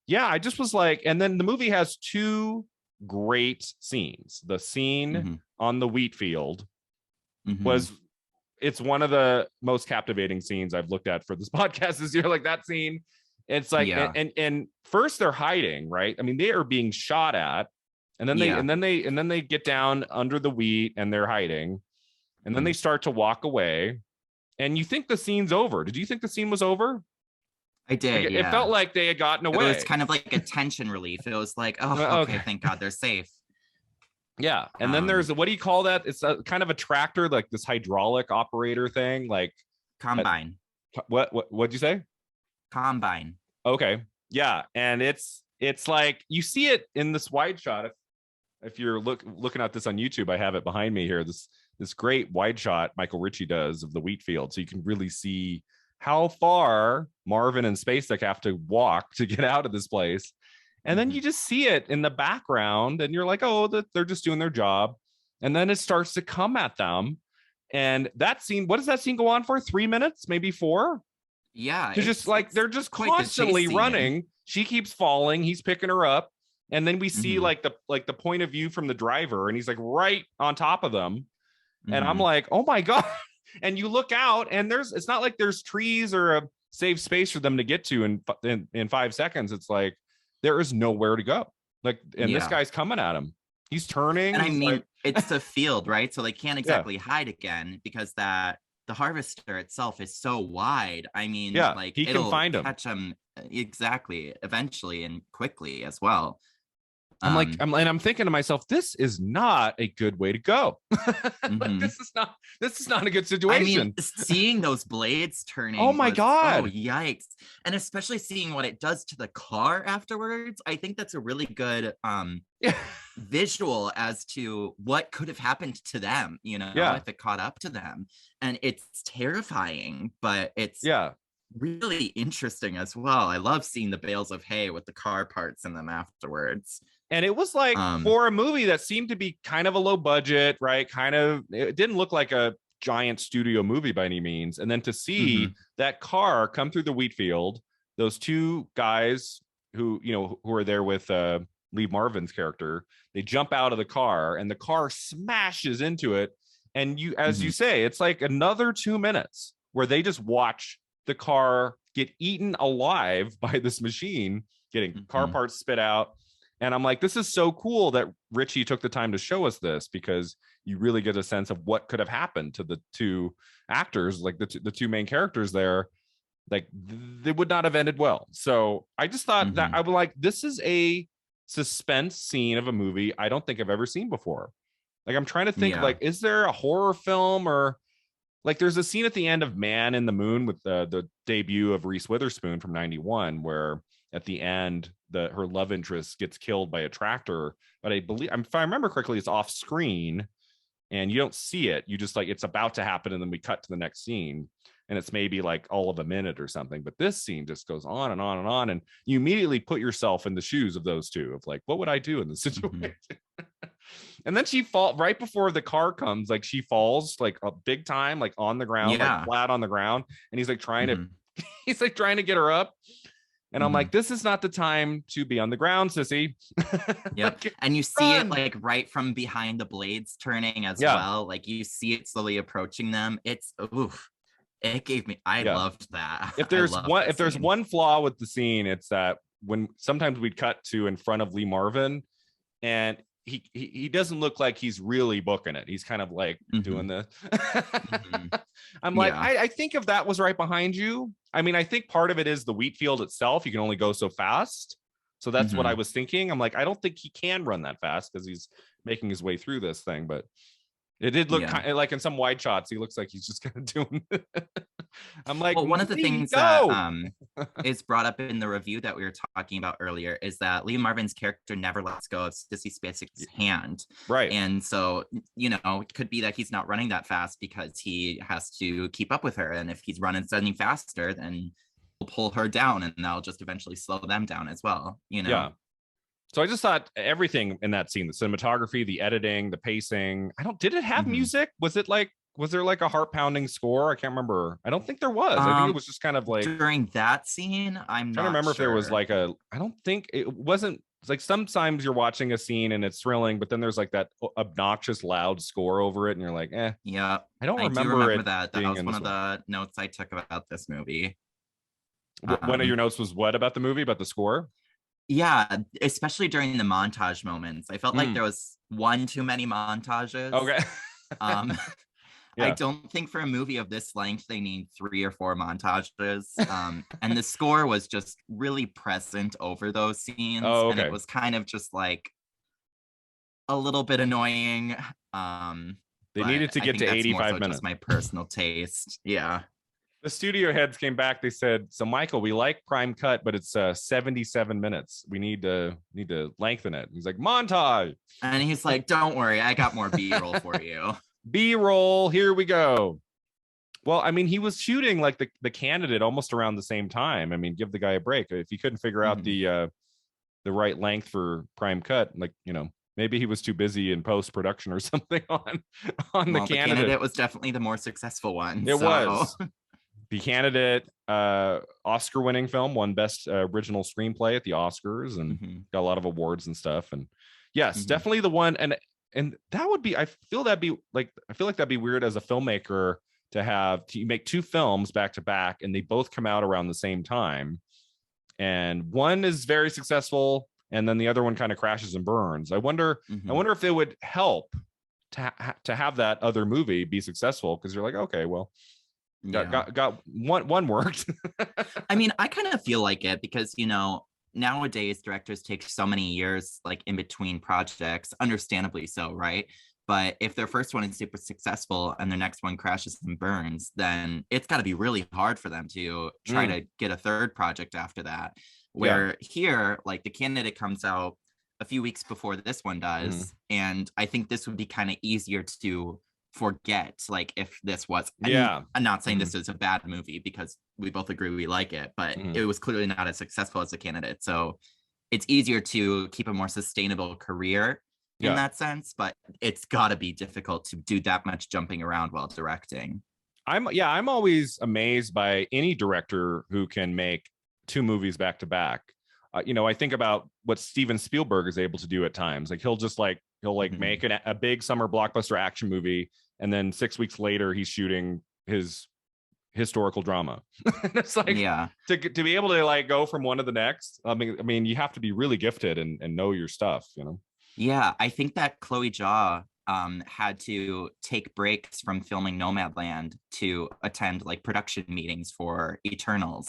yeah, I just was like, and then the movie has two great scenes. The scene on the wheat field it's one of the most captivating scenes I've looked at for this podcast this year. Like, that scene, it's like, and first they're hiding, right? I mean, they are being shot at, and then they get down under the wheat and they're hiding, and then they start to walk away, and you think the scene's over. Did you think the scene was over? I did. Like, it felt like they had gotten away. It was kind of like a tension relief. It was like, oh, okay, thank God they're safe. Yeah. And then there's, what do you call that? It's a kind of a tractor, like this hydraulic operator thing, like combine. What'd you say? Combine. Okay. Yeah. And it's like, you see it in this wide shot. If you're looking at this on YouTube, I have it behind me here. This great wide shot Michael Ritchie does of the wheat field. So you can really see how far Marvin and Spacek have to walk to get out of this place. And then you just see it in the background, and you're like, oh, they're just doing their job. And then it starts to come at them. And that scene, what does that scene go on for? 3 minutes, maybe 4? Yeah. It's just like, they're just constantly running. She keeps falling. He's picking her up. And then we see like the point of view from the driver, and he's like right on top of them. And I'm like, oh my God. And you look out, and it's not like there's trees or a safe space for them to get to in 5 seconds. It's like, there is nowhere to go. Like, and this guy's coming at him. He's turning. And I mean, it's a field, right? So they can't exactly hide again, because the harvester itself is so wide. I mean, like, he can find him, catch him exactly, eventually, and quickly as well. I'm thinking to myself, this is not a good way to go. Like, this is not a good situation. I mean, seeing those blades turning. Oh my God. Oh, yikes. And especially seeing what it does to the car afterwards. I think that's a really good visual as to what could have happened to them, if it caught up to them. And it's terrifying, but it's really interesting as well. I love seeing the bales of hay with the car parts in them afterwards. And it was like, for a movie that seemed to be kind of a low budget, right? It didn't look like a giant studio movie by any means. And then to see that car come through the wheat field, those two guys who are there with Lee Marvin's character, they jump out of the car, and the car smashes into it. And as you say, it's like another 2 minutes where they just watch the car get eaten alive by this machine, getting car parts spit out. And I'm like, this is so cool that Ritchie took the time to show us this, because you really get a sense of what could have happened to the two actors, like the two main characters there. Like, they would not have ended well. So I just thought that I was like, this is a suspense scene of a movie I don't think I've ever seen before. Like, I'm trying to think, like, is there a horror film, or like, there's a scene at the end of Man in the Moon with the debut of Reese Witherspoon from 91, where at the end, her love interest gets killed by a tractor. But I believe, if I remember correctly, it's off screen and you don't see it. You just, like, it's about to happen, and then we cut to the next scene. and it's maybe like all of a minute or something. But this scene just goes on and on and on. And you immediately put yourself in the shoes of those two of like, what would I do in this situation? And then she fall right before the car comes, like she falls like a big time, like on the ground, like flat on the ground. And he's like trying to, he's like trying to get her up. And I'm like, this is not the time to be on the ground, sissy. Yep. Like, and you see it like right from behind the blades turning as well. Like you see it slowly approaching them. It's oof. It gave me, I loved that. If there's one flaw with the scene, it's that when sometimes we'd cut to in front of Lee Marvin and he doesn't look like he's really booking it. He's kind of like doing this. I'm like, I think if that was right behind you, I mean, I think part of it is the wheat field itself. You can only go so fast. So that's what I was thinking. I'm like, I don't think he can run that fast because he's making his way through this thing. But it did look kind of like in some wide shots, he looks like he's just kind of doing it. I'm like, well, one of the things that is brought up in the review that we were talking about earlier is that Lee Marvin's character never lets go of Sissy Spacek's hand. Right. And so, you know, it could be that he's not running that fast because he has to keep up with her. And if he's running suddenly faster, then he'll pull her down and that'll just eventually slow them down as well, you know? Yeah. So I just thought everything in that scene, the cinematography, the editing, the pacing, did it have music? Was there like a heart pounding score? I can't remember. I don't think there was. I think it was just kind of like during that scene. I'm trying to remember if there was like I don't think it wasn't. It's like sometimes you're watching a scene and it's thrilling, but then there's like that obnoxious loud score over it. And you're like, yeah, I don't remember that. That was one of the notes I took about this movie. One of your notes was what about the movie, about the score? Yeah, especially during the montage moments. I felt like there was one too many montages. Okay. I don't think for a movie of this length, they need 3 or 4 montages. And the score was just really present over those scenes. Oh, okay. And it was kind of just like a little bit annoying. They needed to get to 85 minutes. Just my personal taste. Yeah. The studio heads came back. They said, so Michael, we like prime cut, but it's 77 minutes. We need to lengthen it. He's like, montage. And he's like, don't worry, I got more B-roll for you. B-roll, here we go. Well, I mean, he was shooting like the Candidate almost around the same time. I mean, give the guy a break. If he couldn't figure out the right length for prime cut, like, you know, maybe he was too busy in post-production or something on the Candidate. The Candidate was definitely the more successful one. It was. The Candidate, Oscar-winning film, won Best Original Screenplay at the Oscars and got a lot of awards and stuff. And yes, definitely the one. And that would be, I feel like that'd be weird as a filmmaker to make 2 films back to back and they both come out around the same time. And one is very successful and then the other one kind of crashes and burns. I wonder if it would help to have that other movie be successful because you're like, okay, well, got one worked. I mean, I kind of feel like it because, you know, nowadays directors take so many years like in between projects, understandably so, right? But if their first one is super successful and their next one crashes and burns, then it's got to be really hard for them to try to get a third project after that. Where here, like the Candidate comes out a few weeks before this one does. And I think this would be kind of easier to forget, like if this was I'm not saying this is a bad movie because we both agree we like it, but it was clearly not as successful as The Candidate, so it's easier to keep a more sustainable career in that sense, but it's got to be difficult to do that much jumping around while directing. I'm always amazed by any director who can make 2 movies back to back. You know, I think about what Steven Spielberg is able to do at times. Like he'll make a big summer blockbuster action movie, and then 6 weeks later he's shooting his historical drama. It's like to be able to like go from one to the next. I mean, you have to be really gifted and know your stuff, you know. Yeah, I think that Chloe Zhao had to take breaks from filming Nomadland to attend like production meetings for Eternals.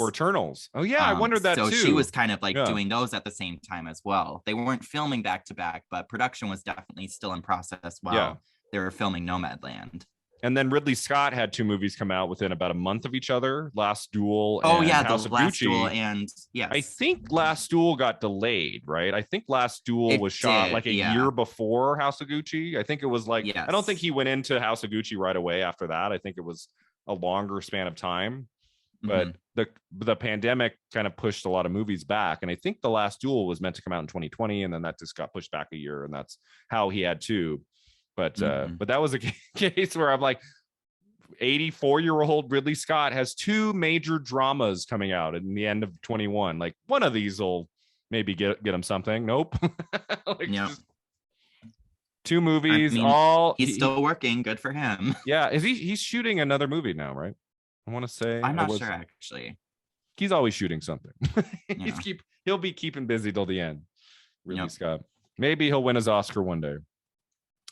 Oh yeah, I wondered that so too. So she was kind of like doing those at the same time as well. They weren't filming back to back, but production was definitely still in process while they were filming Nomadland. And then Ridley Scott had 2 movies come out within about a month of each other, Last Duel and the Last Duel and I think Last Duel got delayed, right? I think Last Duel was shot like a year before House of Gucci. I think it was like I don't think he went into House of Gucci right away after that. I think it was a longer span of time. But the pandemic kind of pushed a lot of movies back. And I think The Last Duel was meant to come out in 2020, and then that just got pushed back a year, and that's how he had two. But that was a case where I'm like, 84-year-old Ridley Scott has two major dramas coming out in the end of 21. Like, one of these will maybe get him something. Nope. Like, just two movies. He's still working. Good for him. Yeah, he's shooting another movie now, right? I want to say. I'm not sure, actually. He's always shooting something. He'll be keeping busy till the end. Ridley Scott. Maybe he'll win his Oscar one day.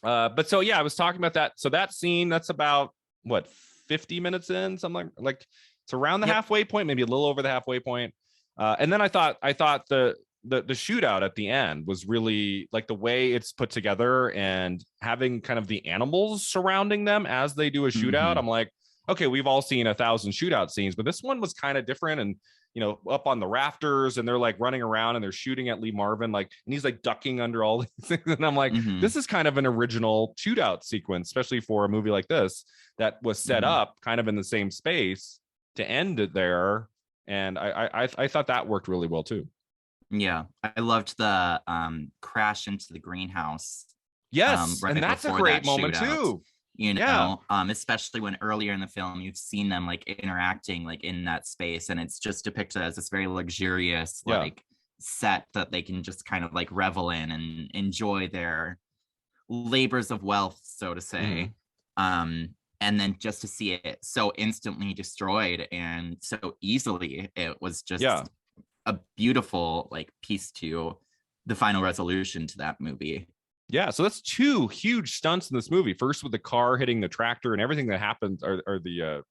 But so yeah, I was talking about that. So that scene, that's about what, 50 minutes in, something like it's around the halfway point, maybe a little over the halfway point. And then I thought the shootout at the end was really like the way it's put together, and having kind of the animals surrounding them as they do a shootout. I'm like, okay, we've all seen 1,000 shootout scenes, but this one was kind of different. And, you know, up on the rafters, and they're like running around and they're shooting at Lee Marvin, like, and he's like ducking under all these things. And I'm like, this is kind of an original shootout sequence, especially for a movie like this that was set up kind of in the same space to end it there. And I thought that worked really well too. Yeah, I loved the crash into the greenhouse. Yes, right, and that's a great moment too. You know, especially when earlier in the film you've seen them like interacting like in that space, and it's just depicted as this very luxurious like set that they can just kind of like revel in and enjoy their labors of wealth, so to say. And then just to see it so instantly destroyed and so easily, it was just a beautiful like piece to the final resolution to that movie. Yeah, so that's two huge stunts in this movie. First with the car hitting the tractor and everything that happens, or the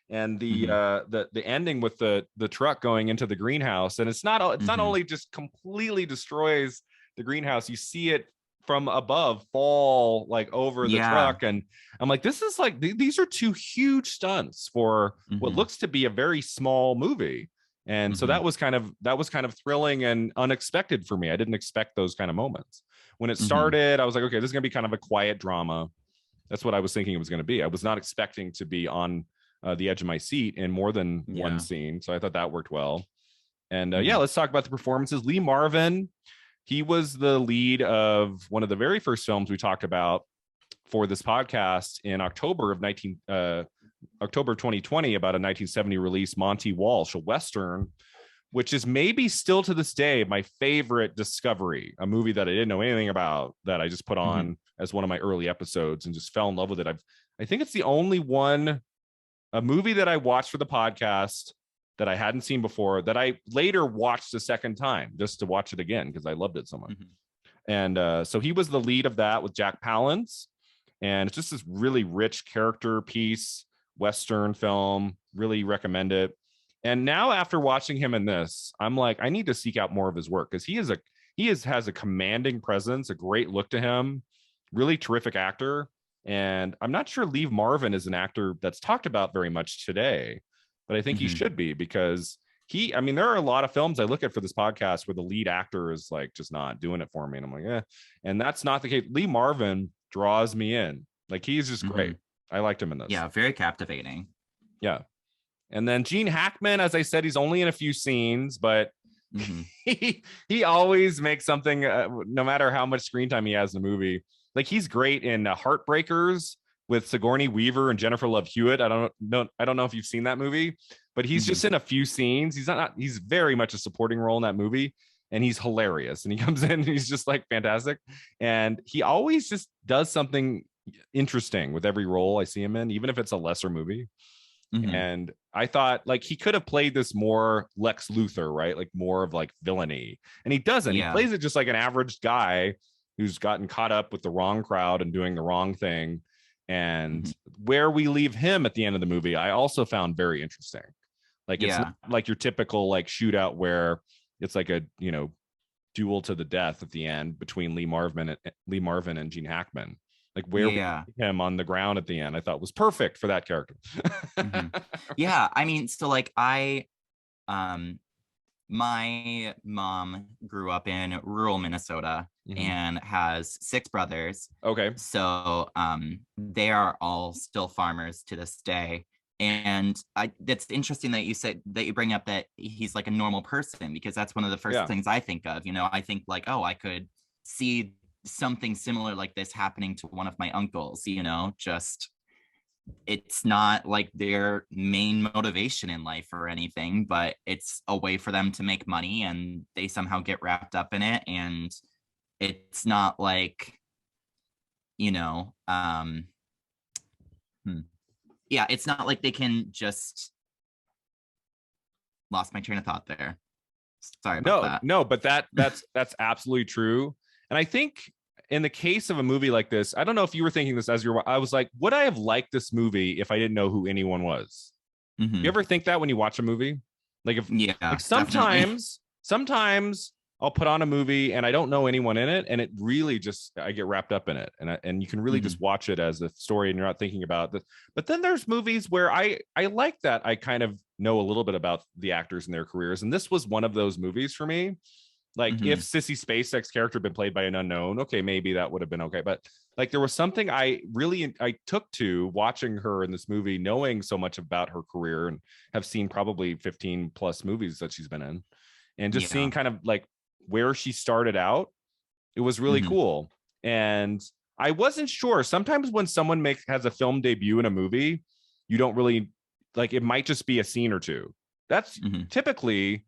and the ending with the truck going into the greenhouse. And it's not only just completely destroys the greenhouse, you see it from above fall like over the truck, and I'm like, this is like these are two huge stunts for what looks to be a very small movie. And so that was kind of thrilling and unexpected for me. I didn't expect those kind of moments. When it started, I was like, okay, this is going to be kind of a quiet drama. That's what I was thinking it was going to be. I was not expecting to be on the edge of my seat in more than one scene. So I thought that worked well. And let's talk about the performances. Lee Marvin, he was the lead of one of the very first films we talked about for this podcast in October 2020, about a 1970 release, Monty Walsh, a Western, which is maybe still to this day my favorite discovery, a movie that I didn't know anything about, that I just put on as one of my early episodes and just fell in love with it. I think it's the only a movie that I watched for the podcast that I hadn't seen before, that I later watched a second time just to watch it again because I loved it so much. And so he was the lead of that with Jack Palance, and it's just this really rich character piece, Western film. Really recommend it. And now after watching him in this, I'm like, I need to seek out more of his work, because he has a commanding presence, a great look to him, really terrific actor. And I'm not sure Lee Marvin is an actor that's talked about very much today, but I think he should be, because there are a lot of films I look at for this podcast where the lead actor is like just not doing it for me. And I'm like, and that's not the case. Lee Marvin draws me in. Like, he's just great. I liked him in this. Yeah, very captivating. Yeah. And then Gene Hackman, as I said, he's only in a few scenes, but he always makes something, no matter how much screen time he has in the movie. Like, he's great in Heartbreakers with Sigourney Weaver and Jennifer Love Hewitt. I don't know if you've seen that movie, but he's just in a few scenes. He's very much a supporting role in that movie, and he's hilarious. And he comes in and he's just like fantastic. And he always just does something interesting with every role I see him in, even if it's a lesser movie. And I thought, like, he could have played this more Lex Luthor, right? Like more of like villainy, and he doesn't. He plays it just like an average guy who's gotten caught up with the wrong crowd and doing the wrong thing. And where we leave him at the end of the movie, I also found very interesting. Like, it's not like your typical like shootout where it's like a, duel to the death at the end between Lee Marvin and Gene Hackman. Like, where we him on the ground at the end, I thought was perfect for that character. Yeah, I mean, so like my mom grew up in rural Minnesota, and has 6 brothers. Okay. So they are all still farmers to this day. And that's interesting that you bring up that he's like a normal person, because that's one of the first things I think of. I think like, oh, I could see something similar like this happening to one of my uncles, just it's not like their main motivation in life or anything, but it's a way for them to make money, and they somehow get wrapped up in it. And it's not like, it's not like they can just lost my train of thought there. Sorry about that. No, but that's absolutely true. And I think in the case of a movie like this, I don't know if you were thinking this I was like, would I have liked this movie if I didn't know who anyone was? You ever think that when you watch a movie? Like sometimes I'll put on a movie and I don't know anyone in it, and it really I get wrapped up in it, and you can really just watch it as a story, and you're not thinking about this. But then there's movies where I like that I kind of know a little bit about the actors and their careers, and this was one of those movies for me. Like if Sissy Spacek's character had been played by an unknown, okay, maybe that would have been okay. But like there was something I took to watching her in this movie, knowing so much about her career, and have seen probably 15 plus movies that she's been in, and just seeing kind of like where she started out. It was really cool. And I wasn't sure. Sometimes when someone has a film debut in a movie, you don't really like, it might just be a scene or two. That's typically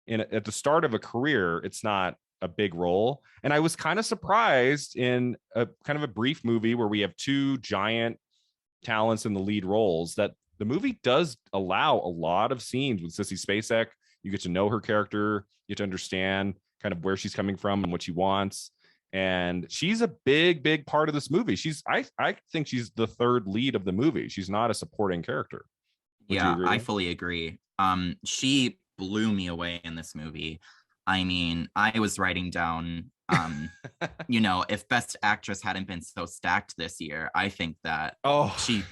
at the start of a career, it's not a big role. And I was kind of surprised in a kind of a brief movie where we have 2 giant talents in the lead roles, that the movie does allow a lot of scenes with Sissy Spacek. You get to know her character, you get to understand kind of where she's coming from and what she wants. And she's a big part of this movie. I think she's the 3rd lead of the movie. She's not a supporting character. Would you agree? I fully agree. She blew me away in this movie. I mean, I was writing down, if Best Actress hadn't been so stacked this year, I think that she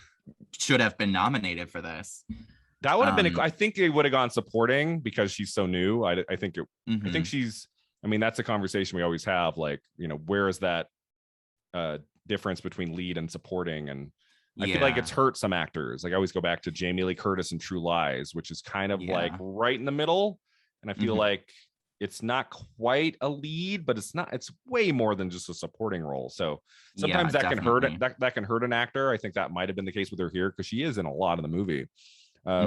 should have been nominated for this. That would have been, I think it would have gone supporting because she's so new. I think she's, I mean, that's a conversation we always have. Like, where is that difference between lead and supporting? And I feel like it's hurt some actors. Like I always go back to Jamie Lee Curtis in True Lies, which is kind of like right in the middle. And I feel like it's not quite a lead, but it's way more than just a supporting role. So sometimes that can hurt that can hurt an actor. I think that might have been the case with her here, because she is in a lot of the movie.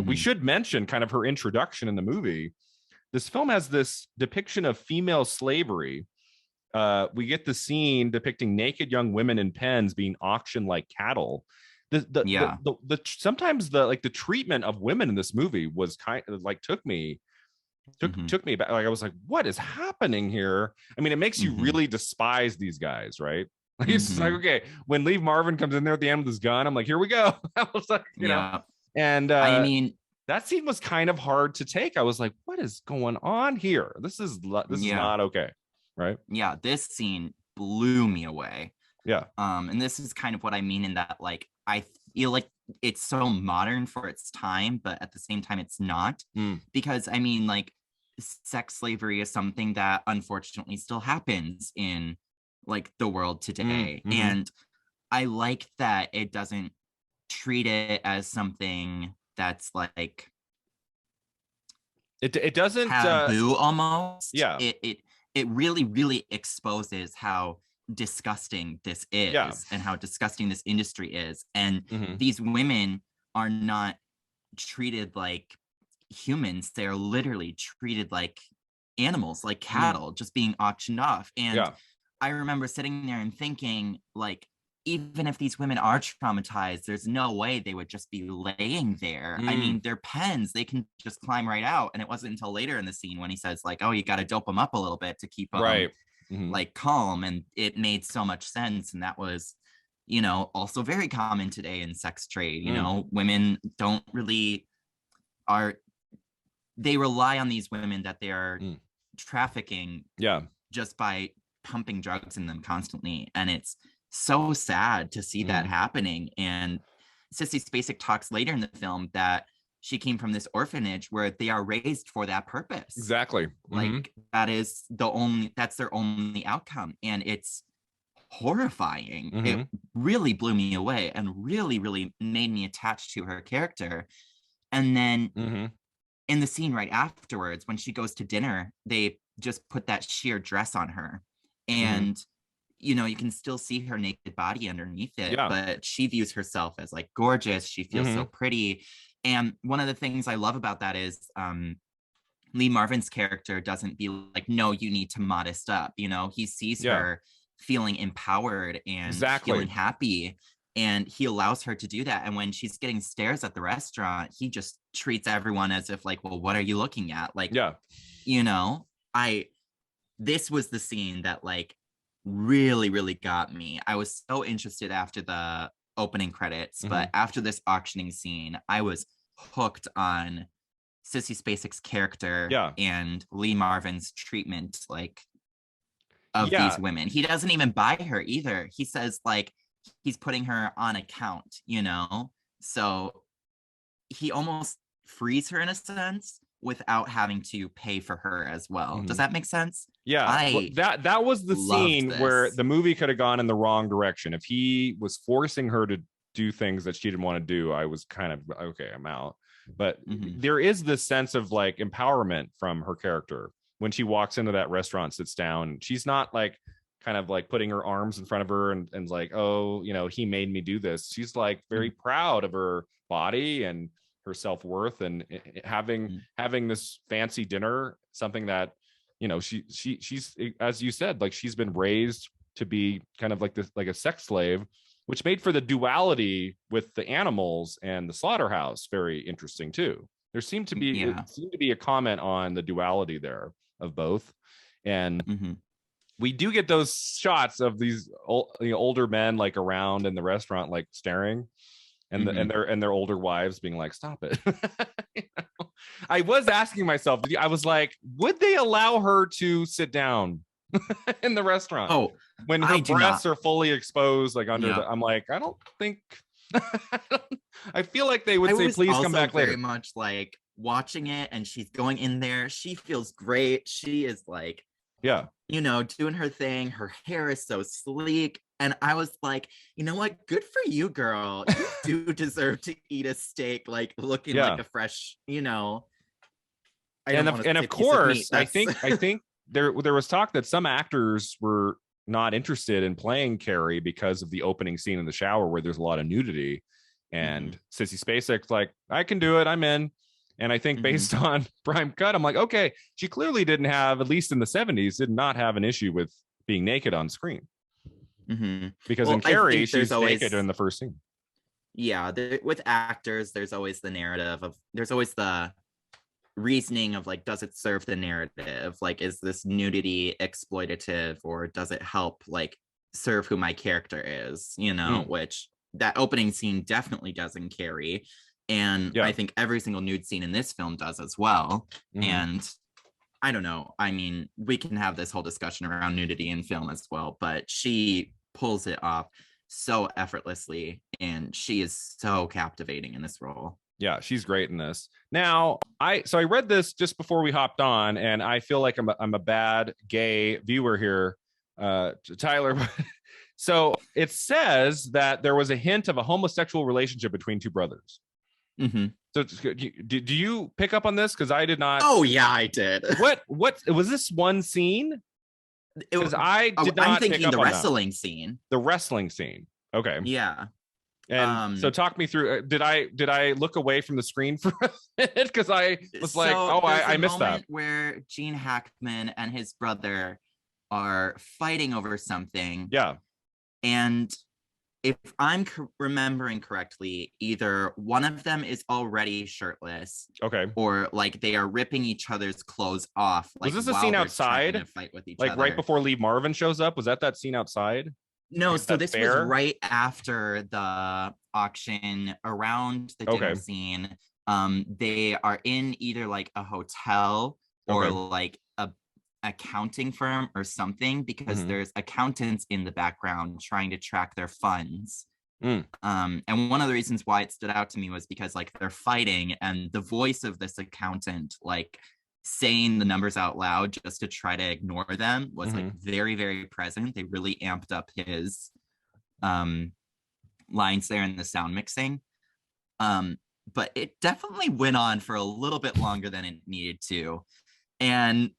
We should mention kind of her introduction in the movie. This film has this depiction of female slavery. We get the scene depicting naked young women in pens being auctioned like cattle. Sometimes the treatment of women in this movie was kind of like took me back. Like I was like, what is happening here? I mean, it makes you really despise these guys, right? Like, it's just like, okay, when Lee Marvin comes in there at the end with his gun, I'm like, here we go. I was like, you know, and I mean, that scene was kind of hard to take. I was like, what is going on here? This is not okay, right? Yeah, this scene blew me away. Yeah. And this is kind of what I mean in that, like, I feel like it's so modern for its time, but at the same time, it's not. Because, I mean, like, sex slavery is something that unfortunately still happens in, like, the world today. And I like that it doesn't treat it as something that's, like, it doesn't taboo almost. Yeah. It really exposes how disgusting this is and how disgusting this industry is. And these women are not treated like humans. They're literally treated like animals, like cattle, just being auctioned off. And I remember sitting there and thinking, like, even if these women are traumatized, there's no way they would just be laying there. I mean, they're pens, they can just climb right out. And it wasn't until later in the scene when he says, like, oh, you got to dope them up a little bit to keep them like calm. And it made so much sense. And that was, you know, also very common today in sex trade. You know, women don't really they rely on these women that they are trafficking just by pumping drugs in them constantly. And it's so sad to see that happening. And Sissy Spacek talks later in the film that she came from this orphanage where they are raised for that purpose. Exactly. Like that's their only outcome. And it's horrifying. It really blew me away and really, really made me attached to her character. And then in the scene right afterwards, when she goes to dinner, they just put that sheer dress on her. And you know, you can still see her naked body underneath it, but she views herself as like gorgeous. She feels so pretty. And one of the things I love about that is Lee Marvin's character doesn't be like, no, you need to modest up. You know, he sees her feeling empowered and feeling happy, and he allows her to do that. And when she's getting stares at the restaurant, he just treats everyone as if like, well, what are you looking at? Like, you know, this was the scene that like really, really got me. I was so interested after the opening credits, but after this auctioning scene, I was hooked on Sissy Spacek's character and Lee Marvin's treatment, like, of these women. He doesn't even buy her either. He says like he's putting her on account, you know? So he almost frees her in a sense without having to pay for her as well. Does that make sense? Yeah, that was the scene where the movie could have gone in the wrong direction. If he was forcing her to do things that she didn't want to do, I was kind of, okay, I'm out. But there is this sense of like empowerment from her character when she walks into that restaurant, sits down. She's not like kind of like putting her arms in front of her and like, oh, you know, he made me do this. She's like very proud of her body and her self-worth, and having this fancy dinner, something that, you know, she's, as you said, like she's been raised to be kind of like this, like a sex slave, which made for the duality with the animals and the slaughterhouse very interesting too. There seemed to be a comment on the duality there of both. And we do get those shots of these older men like around in the restaurant, like staring, and their older wives being like, stop it. You know? I was asking myself, I was like, would they allow her to sit down in the restaurant? Oh, when her breasts are fully exposed, like under the, I'm like, I don't think I feel like they would say, please come back later. Very much like watching it, and she's going in there, she feels great, she is like, you know, doing her thing, her hair is so sleek, and I was like, you know what, good for you, girl. You do deserve to eat a steak, like looking like a fresh, you know. And of course, I think there was talk that some actors were not interested in playing Carrie because of the opening scene in the shower where there's a lot of nudity, and Sissy Spacek's like, I can do it, I'm in. And I think based on Prime Cut, I'm like, okay, she clearly didn't have, at least in the 70s, did not have an issue with being naked on screen. Because in Carrie, she's naked in the first scene. Yeah, with actors, there's always the narrative of, there's always the reasoning of like, does it serve the narrative? Like, is this nudity exploitative, or does it help like serve who my character is? You know, which that opening scene definitely does in Carrie. And I think every single nude scene in this film does as well. And I don't know. I mean, we can have this whole discussion around nudity in film as well, but she pulls it off so effortlessly, and she is so captivating in this role. Yeah, she's great in this. Now, I read this just before we hopped on, and I feel like I'm a bad gay viewer here, Tyler. So it says that there was a hint of a homosexual relationship between two brothers. So do you pick up on this? Because I did not. Oh yeah, I did. What was this one scene? Because I did not. I'm thinking the wrestling scene. The wrestling scene. Okay. Yeah. And so talk me through. Did I look away from the screen for a minute? Because I was like, oh, I missed that. Where Gene Hackman and his brother are fighting over something. Yeah. And if I'm remembering correctly, either one of them is already shirtless, or like they are ripping each other's clothes off. Like, was this a scene outside? Fight with each like other. Right before Lee Marvin shows up? Was that scene outside? No, so this was right after the auction, around the dinner scene. They are in either like a hotel or like a accounting firm or something, because there's accountants in the background trying to track their funds. And one of the reasons why it stood out to me was because like they're fighting and the voice of this accountant like saying the numbers out loud just to try to ignore them was like very, very present. They really amped up his lines there in the sound mixing. But it definitely went on for a little bit longer than it needed to. And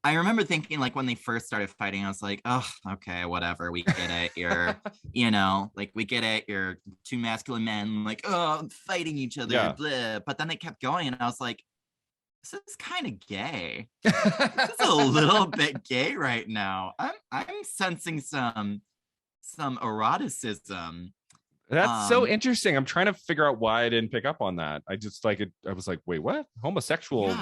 I remember thinking, like, when they first started fighting, I was like, oh, okay, whatever. We get it. You're, like, we get it. You're two masculine men, like, oh, fighting each other. Yeah. Blah. But then they kept going, and I was like, this is kind of gay. This is a little bit gay right now. I'm sensing some eroticism. That's so interesting. I'm trying to figure out why I didn't pick up on that. I just like it. I was like, wait, what? Homosexual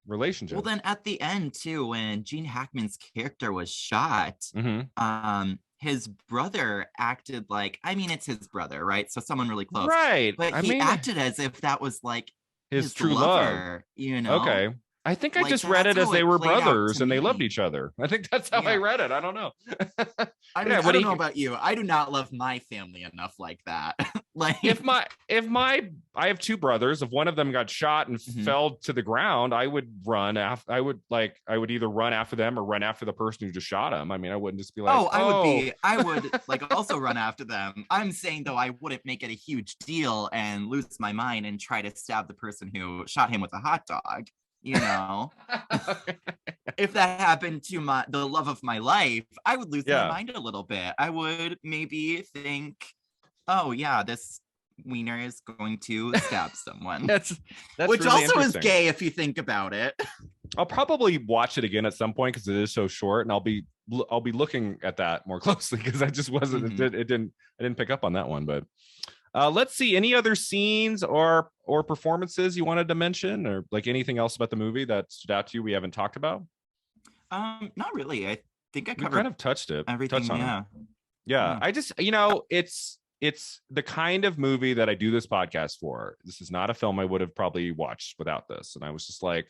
relationship. Well, then at the end too, when Gene Hackman's character was shot, his brother acted like, I mean, it's his brother, right? So someone really close, right? But he acted as if that was like his true lover, love. Okay. I think I just read it as they were brothers and they loved each other. I think that's how I read it. I don't know. I don't know about you. I do not love my family enough like that. Like if I have two brothers, if one of them got shot and fell to the ground, I would run after. I would either run after them or run after the person who just shot him. I mean, I wouldn't just be like, I would like also run after them. I'm saying though, I wouldn't make it a huge deal and lose my mind and try to stab the person who shot him with a hot dog. If that happened to the love of my life, I would lose my mind a little bit. I would maybe think, oh yeah, this wiener is going to stab someone. that's which really also is gay if you think about it. I'll probably watch it again at some point because it is so short, and I'll be looking at that more closely because I just wasn't. I didn't pick up on that one, but. Let's see, any other scenes or performances you wanted to mention, or like anything else about the movie that stood out to you we haven't talked about? Not really. I think I covered kind of touched everything. Yeah. I just, it's the kind of movie that I do this podcast for. This is not a film I would have probably watched without this. And I was just like,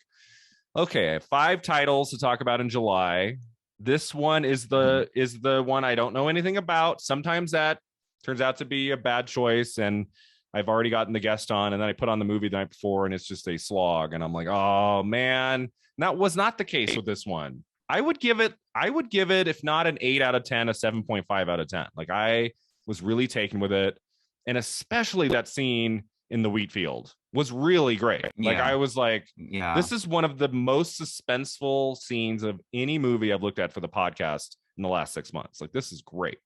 okay, I have 5 titles to talk about in July. This one is the one I don't know anything about. Sometimes that turns out to be a bad choice, and I've already gotten the guest on, and then I put on the movie the night before and it's just a slog, and I'm like, oh man. And that was not the case with this one. I would give it, if not an 8 out of 10, a 7.5 out of 10. Like, I was really taken with it, and especially that scene in the wheat field was really great. Like, I was like, this is one of the most suspenseful scenes of any movie I've looked at for the podcast in the last 6 months. Like, this is great.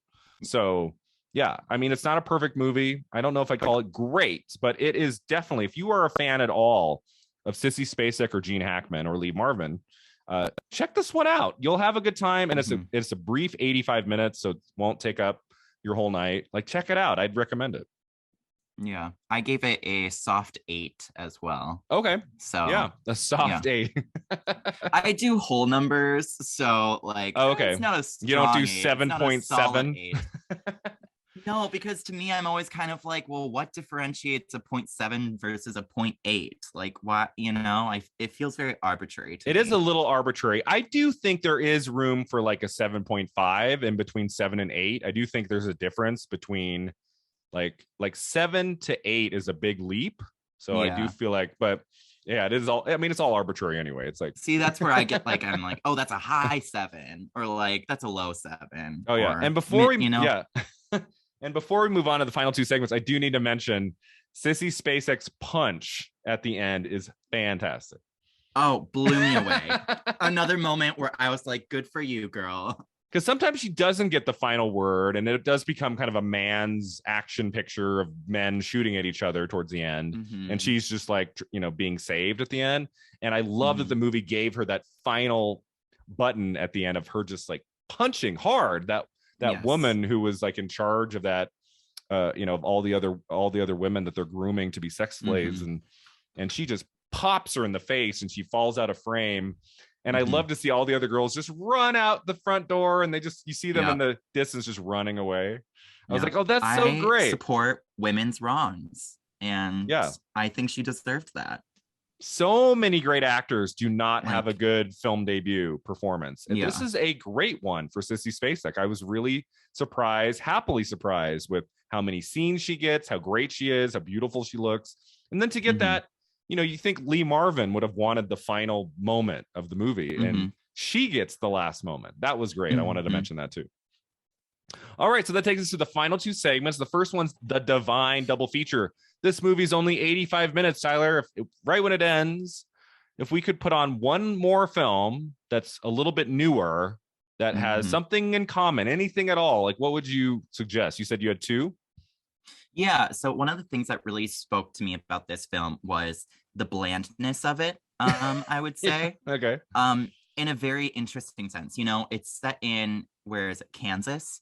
So yeah, I mean, it's not a perfect movie. I don't know if I call it great, but it is definitely, if you are a fan at all of Sissy Spacek or Gene Hackman or Lee Marvin, check this one out. You'll have a good time, and it's a brief 85 minutes, so it won't take up your whole night. Like, check it out. I'd recommend it. Yeah, I gave it a soft 8 as well. Okay, so yeah, a soft 8. I do whole numbers, so like, okay, it's not a strong you don't do 7.7. No, because to me, I'm always kind of like, well, what differentiates a 0.7 versus a 0.8? Like, what, it feels very arbitrary to me. It is a little arbitrary. I do think there is room for like a 7.5 in between 7 and 8. I do think there's a difference between like 7 to 8 is a big leap. So I do feel like, but yeah, it is all, I mean, it's all arbitrary anyway. It's like, see, that's where I get like, I'm like, oh, that's a high 7, or like, that's a low 7. Oh yeah. And before and before we move on to the final 2 segments, I do need to mention Sissy Spacek's punch at the end is fantastic. Oh, blew me away. Another moment where I was like, good for you, girl. Because sometimes she doesn't get the final word, and it does become kind of a man's action picture of men shooting at each other towards the end. And she's just like, being saved at the end. And I love that the movie gave her that final button at the end of her just like punching hard that woman who was like in charge of that, of all the other women that they're grooming to be sex slaves, and she just pops her in the face and she falls out of frame. And I love to see all the other girls just run out the front door, and you see them in the distance just running away. I was like, oh, that's so great. I support women's wrongs, and I think she deserved that. So many great actors do not have a good film debut performance. And this is a great one for Sissy Spacek. I was really happily surprised with how many scenes she gets, how great she is, how beautiful she looks. And then to get that, you think Lee Marvin would have wanted the final moment of the movie, and she gets the last moment. That was great. I wanted to mention that too. All right, so that takes us to the final two segments. The first one's the Divine double feature. This movie's only 85 minutes, Tyler. Right when it ends, if we could put on one more film that's a little bit newer, that has something in common, anything at all, like what would you suggest? You said you had two? Yeah, so one of the things that really spoke to me about this film was the blandness of it, I would say. Okay. In a very interesting sense. It's set in, where is it, Kansas?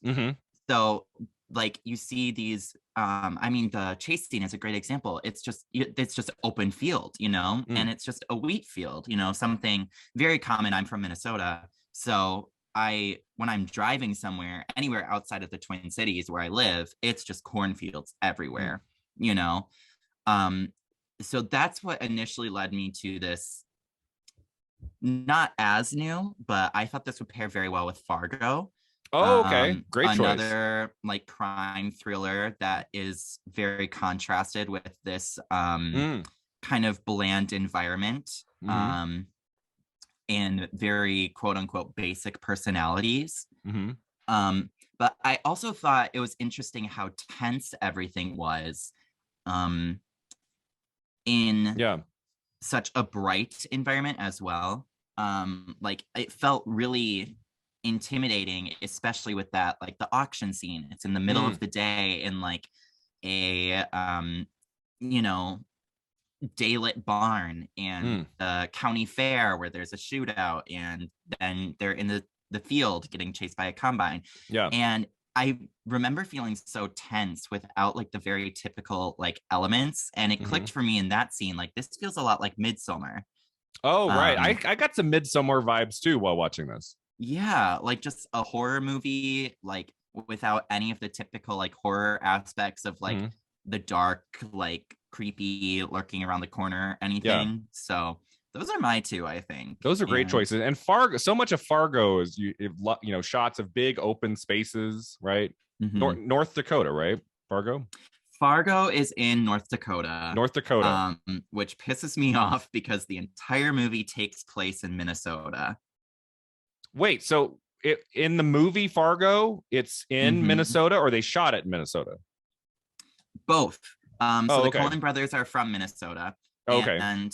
So like you see these, the chase scene is a great example. It's just open field, and it's just a wheat field, something very common. I'm from Minnesota. So when I'm driving somewhere, anywhere outside of the Twin Cities where I live, it's just cornfields everywhere, so that's what initially led me to this. Not as new, but I thought this would pair very well with Fargo. Oh, okay. Great choice. Another like crime thriller that is very contrasted with this kind of bland environment and very quote unquote basic personalities. But I also thought it was interesting how tense everything was in such a bright environment as well. Like it felt really intimidating, especially with that, like the auction scene. It's in the middle of the day in like a daylit barn, and the county fair where there's a shootout, and then they're in the field getting chased by a combine. And I remember feeling so tense without like the very typical like elements, and it clicked for me in that scene. Like this feels a lot like Midsommar. Oh, right. I got some Midsommar vibes too while watching this. Yeah, like just a horror movie, like without any of the typical like horror aspects of like the dark, like creepy lurking around the corner, anything. So those are my two, I think. Those are great choices. And Fargo, so much of Fargo is shots of big open spaces, right? North Dakota, right? Fargo is in North Dakota. Which pisses me off because the entire movie takes place in Minnesota. Wait, so in the movie Fargo, it's in Minnesota, or they shot it in Minnesota? Both. So the Coen brothers are from Minnesota. Okay. And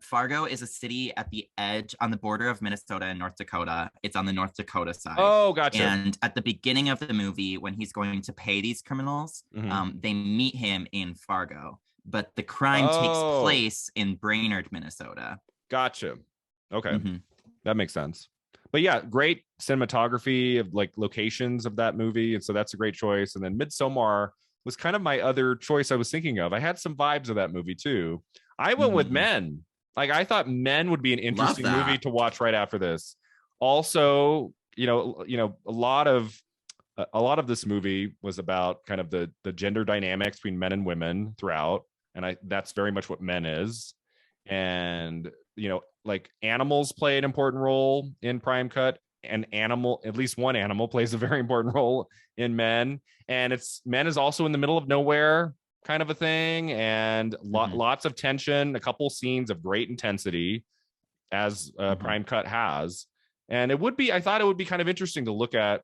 Fargo is a city at the edge on the border of Minnesota and North Dakota. It's on the North Dakota side. Oh, gotcha. And at the beginning of the movie, when he's going to pay these criminals, they meet him in Fargo. But the crime takes place in Brainerd, Minnesota. Gotcha. Okay. That makes sense. But yeah, great cinematography of like locations of that movie. And so that's a great choice. And then Midsommar was kind of my other choice I was thinking of. I had some vibes of that movie too. I went with Men. Like I thought Men would be an interesting movie to watch right after this. Also, a lot of this movie was about kind of the gender dynamics between men and women throughout. And that's very much what Men is. And, like animals play an important role in Prime Cut, and at least one animal plays a very important role in Men. And Men is also in the middle of nowhere kind of a thing, and lots of tension, a couple scenes of great intensity, as Prime Cut has. And I thought it would be kind of interesting to look at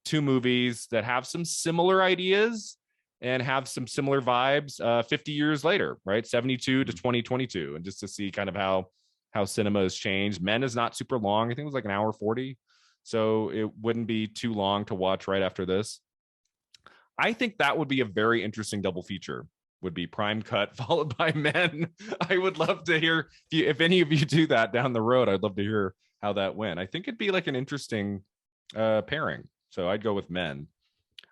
two movies that have some similar ideas and have some similar vibes 50 years later, right? 72 to 2022. And just to see kind of how cinema has changed. Men is not super long. I think it was like an hour 40. So it wouldn't be too long to watch right after this. I think that would be a very interesting double feature, would be Prime Cut followed by Men. I would love to hear if any of you do that down the road. I'd love to hear how that went. I think it'd be like an interesting pairing. So I'd go with Men.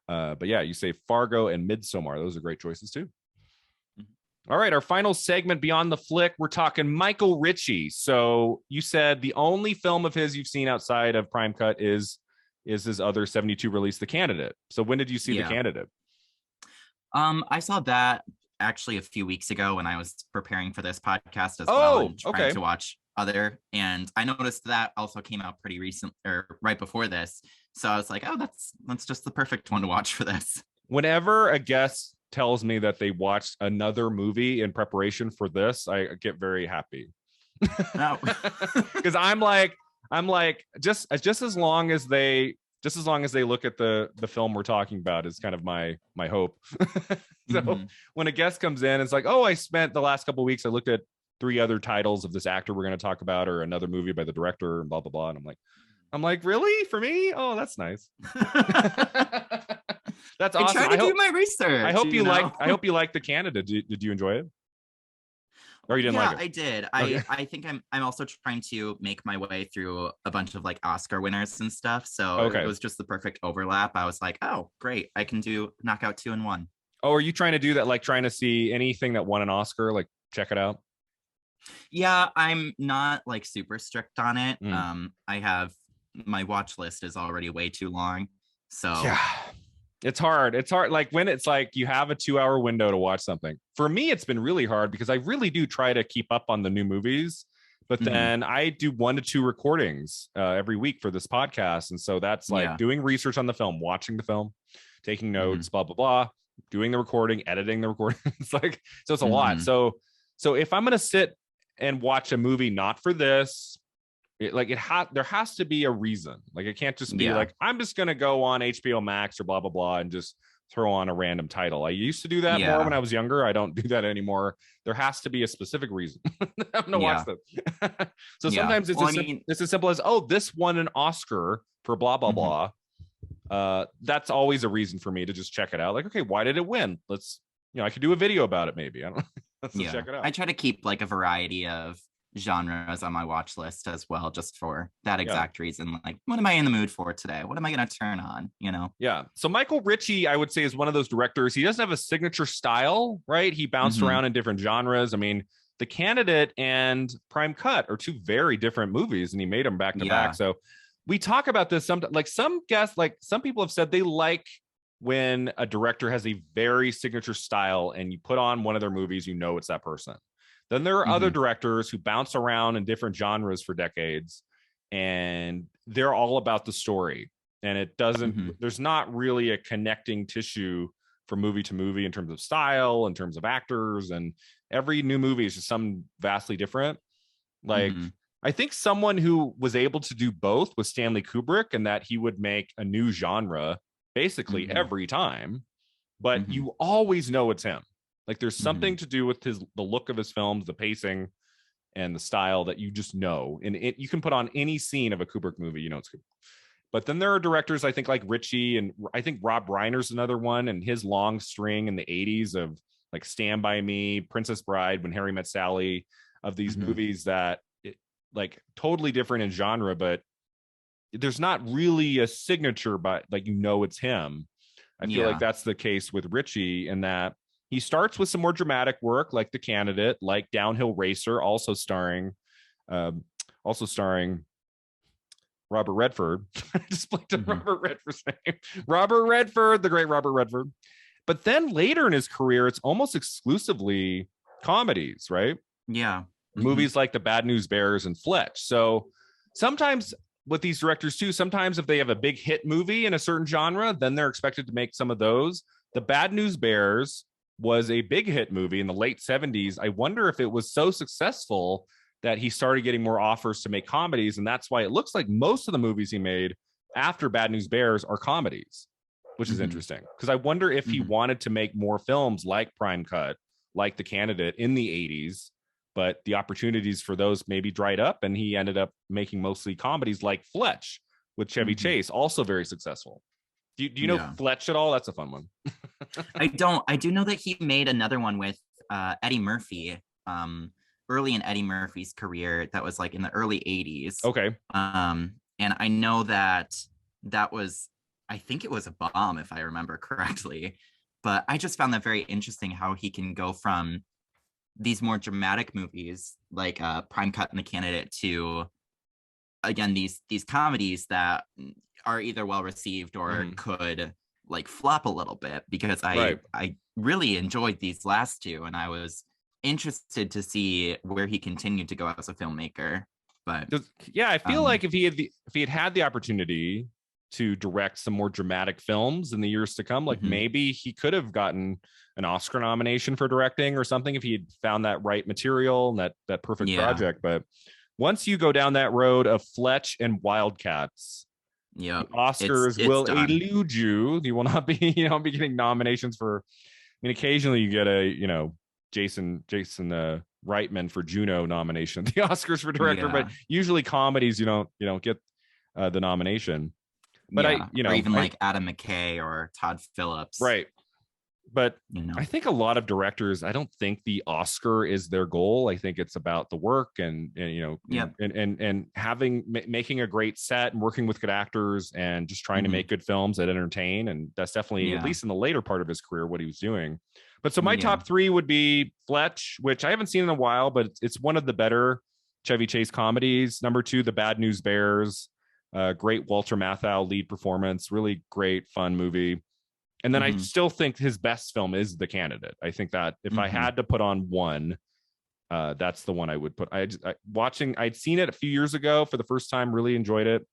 But yeah, you say Fargo and Midsommar. Those are great choices too. All right, our final segment, Beyond the Flick, we're talking Michael Ritchie. So you said the only film of his you've seen outside of Prime Cut is his other 72 release, The Candidate. So when did you see The Candidate? I saw that actually a few weeks ago when I was preparing for this podcast as well, and trying to watch other. And I noticed that also came out pretty recent, or right before this. So I was like, oh, that's just the perfect one to watch for this. Whenever a guest tells me that they watched another movie in preparation for this, I get very happy. Oh. Because I'm like just as long as they look at the film we're talking about is kind of my hope. So when a guest comes in, it's like, oh, I spent the last couple of weeks, I looked at 3 other titles of this actor we're going to talk about, or another movie by the director, and blah blah blah. And I'm like, really? For me? Oh, that's nice. That's awesome. I try to do my research. I hope you like The Candidate. Did you enjoy it? Or you didn't like it? I did. Okay. I think I'm also trying to make my way through a bunch of like Oscar winners and stuff. So it was just the perfect overlap. I was like, oh, great. I can knock out 2 in 1. Oh, are you trying to do that? Like trying to see anything that won an Oscar, like check it out? Yeah, I'm not like super strict on it. I have my watch list is already way too long. So yeah. It's hard. Like when it's like you have a 2-hour window to watch something. For me, it's been really hard because I really do try to keep up on the new movies, but then I do 1 to 2 recordings every week for this podcast. And so that's like doing research on the film, watching the film, taking notes, blah, blah, blah, doing the recording, editing the recording. It's like, so it's a lot. So if I'm going to sit and watch a movie, not for this, there has to be a reason. Like it can't just be like, I'm just going to go on HBO Max or blah, blah, blah, and just throw on a random title. I used to do that more when I was younger. I don't do that anymore. There has to be a specific reason. I'm going to watch them. So sometimes it's as simple as, oh, this won an Oscar for blah, blah, blah. That's always a reason for me to just check it out. Like, okay, why did it win? I could do a video about it. Maybe. I don't know. Let's check it out. I try to keep like a variety of genres on my watch list as well, just for that exact reason. Like, what am I in the mood for today? What am I going to turn on? So Michael Ritchie, I would say, is one of those directors. He doesn't have a signature style, right? He bounced around in different genres. I mean, The Candidate and Prime Cut are 2 very different movies, and he made them back to back. So we talk about this sometimes. Like some guests, like some people have said they like when a director has a very signature style and you put on one of their movies, it's that person. Then there are other directors who bounce around in different genres for decades, and they're all about the story. And it doesn't, there's not really a connecting tissue from movie to movie in terms of style, in terms of actors, and every new movie is just something vastly different. Like, I think someone who was able to do both was Stanley Kubrick, and that he would make a new genre basically every time, but you always know it's him. Like there's something to do with the look of his films, the pacing, and the style that you just know. And you can put on any scene of a Kubrick movie, it's Kubrick. But then there are directors, I think, like Ritchie, and I think Rob Reiner's another one, and his long string in the 80s of like Stand By Me, Princess Bride, When Harry Met Sally, of these movies that like totally different in genre, but there's not really a signature, but like it's him. I feel like that's the case with Ritchie, in that he starts with some more dramatic work, like The Candidate, like Downhill Racer, also starring Robert Redford. I just blanked on Robert Redford's name. Robert Redford, the great Robert Redford. But then later in his career, it's almost exclusively comedies, right? Yeah. Movies like The Bad News Bears and Fletch. So sometimes with these directors too, sometimes if they have a big hit movie in a certain genre, then they're expected to make some of those. The Bad News Bears was a big hit movie in the late 70s. I wonder if it was so successful that he started getting more offers to make comedies. And that's why it looks like most of the movies he made after Bad News Bears are comedies, which is interesting. Because I wonder if he wanted to make more films like Prime Cut, like The Candidate in the 80s, but the opportunities for those maybe dried up, and he ended up making mostly comedies like Fletch with Chevy Chase, also very successful. Do you know Fletch at all? That's a fun one. I don't. I do know that he made another one with Eddie Murphy, early in Eddie Murphy's career. That was like in the early 80s. Okay. And I know that was, I think it was a bomb, if I remember correctly. But I just found that very interesting, how he can go from these more dramatic movies like Prime Cut and The Candidate to, again, these comedies that are either well received or could like flop a little bit, because I really enjoyed these last 2, and I was interested to see where he continued to go as a filmmaker. But I feel like if he had had the opportunity to direct some more dramatic films in the years to come. Like maybe he could have gotten an Oscar nomination for directing or something if he had found that right material and that perfect project. But once you go down that road of Fletch and Wildcats, the Oscars will done. elude you. You will not be, be getting nominations for. I mean, occasionally you get a, Jason Reitman for Juno nomination, the Oscars for director, but usually comedies you don't get the nomination. But or even like Adam McKay or Todd Phillips, right? But I think a lot of directors, I don't think the Oscar is their goal. I think it's about the work and making a great set and working with good actors and just trying to make good films that entertain. And that's definitely, at least in the later part of his career, what he was doing. But so my top three would be Fletch, which I haven't seen in a while, but it's one of the better Chevy Chase comedies. Number two, The Bad News Bears. Great Walter Matthau lead performance, really great, fun movie. And then I still think his best film is The Candidate. I think that if I had to put on one, that's the one I would put. I'd seen it a few years ago for the first time, really enjoyed it.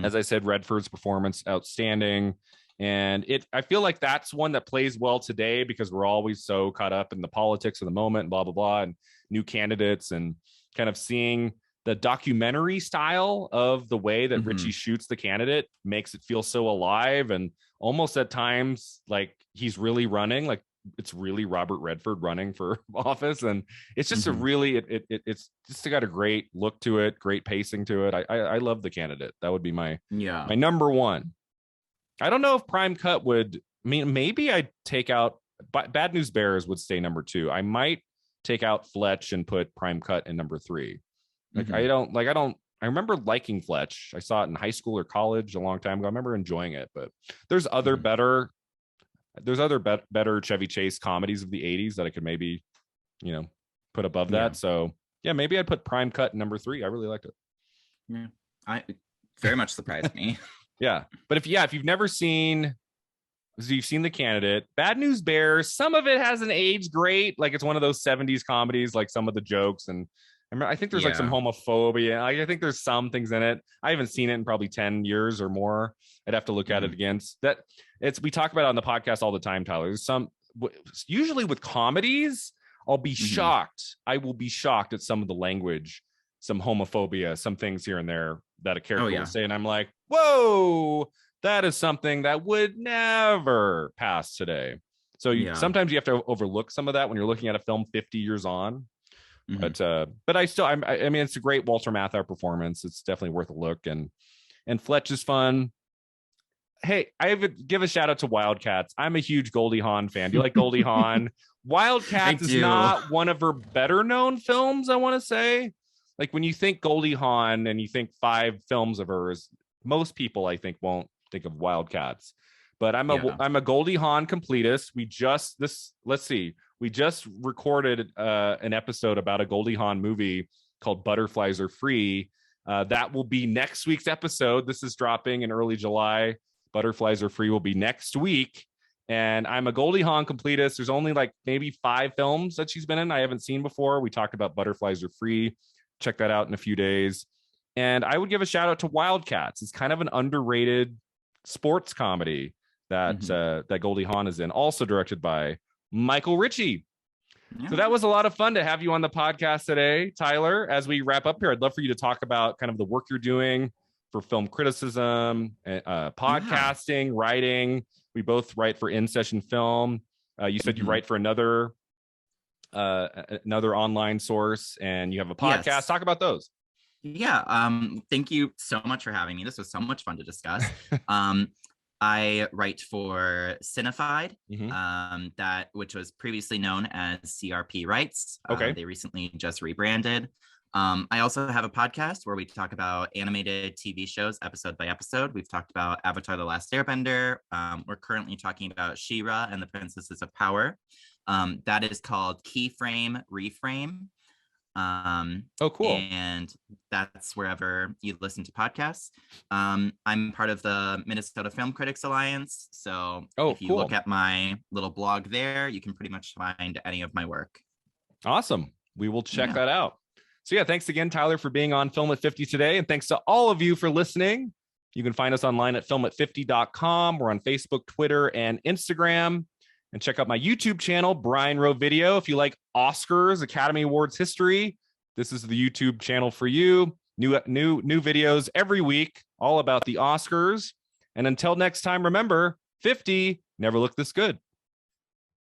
As I said, Redford's performance, outstanding. And I feel like that's one that plays well today because we're always so caught up in the politics of the moment and blah, blah, blah, and new candidates and kind of seeing the documentary style of the way that Ritchie shoots The Candidate makes it feel so alive and almost at times like he's really running, like it's really Robert Redford running for office. And it's just it's just got a great look to it, great pacing to it. I love The Candidate. That would be my number one. I don't know if Prime Cut would, maybe I'd take out, Bad News Bears would stay number two. I might take out Fletch and put Prime Cut in number three. I remember liking Fletch. I saw it in high school or college a long time ago. I remember enjoying it, but there's other better Chevy Chase comedies of the 80s that I could maybe, put above that. So maybe I'd put Prime Cut number three. I really liked it. Yeah. I very much surprised me. Yeah. But if you've never seen, you've seen The Candidate, Bad News Bears, some of it hasn't aged great. Like it's one of those 70s comedies, like some of the jokes and I think there's like some homophobia. I think there's some things in it. I haven't seen it in probably 10 years or more. I'd have to look at it again. We talk about it on the podcast all the time, Tyler. There's usually with comedies, I'll be shocked. I will be shocked at some of the language, some homophobia, some things here and there that a character will say. And I'm like, whoa, that is something that would never pass today. So sometimes you have to overlook some of that when you're looking at a film 50 years on. But I mean, it's a great Walter Matthau performance. It's definitely worth a look, and Fletch is fun. Hey, I would give a shout out to Wildcats. I'm a huge Goldie Hawn fan. Do you like Goldie Hawn? Wildcats is not one of her better known films, I want to say. Like when you think Goldie Hawn and you think 5 films of hers, most people I think won't think of Wildcats. But I'm a Goldie Hawn completist. We just recorded an episode about a Goldie Hawn movie called Butterflies Are Free. That will be next week's episode. This is dropping in early July. Butterflies Are Free will be next week. And I'm a Goldie Hawn completist. There's only like maybe 5 films that she's been in I haven't seen before. We talked about Butterflies Are Free. Check that out in a few days. And I would give a shout out to Wildcats. It's kind of an underrated sports comedy that Goldie Hawn is in, also directed by Michael Ritchie. So that was a lot of fun to have you on the podcast today, Tyler. As we wrap up here, I'd love for you to talk about kind of the work you're doing for film criticism, podcasting, writing. We both write for In Session Film. You said you write for another online source, and you have a podcast. Yes. Talk about those. Yeah. Thank you so much for having me. This was so much fun to discuss. I write for Cinefied, which was previously known as CRP Writes. Okay. They recently just rebranded. I also have a podcast where we talk about animated TV shows episode by episode. We've talked about Avatar: The Last Airbender. We're currently talking about She-Ra and the Princesses of Power. That is called Keyframe Reframe. Cool. And that's wherever you listen to podcasts. I'm part of the Minnesota Film Critics Alliance, so if you look at my little blog there, you can pretty much find any of my work. Awesome. We will check that out. So thanks again, Tyler, for being on Film at 50 today, and thanks to all of you for listening. You can find us online at filmat50.com. We're on Facebook, Twitter, and Instagram. And check out my YouTube channel, Brian Rowe Video. If you like Oscars, Academy Awards history, this is the YouTube channel for you. New videos every week, all about the Oscars. And until next time, remember, 50 never looked this good.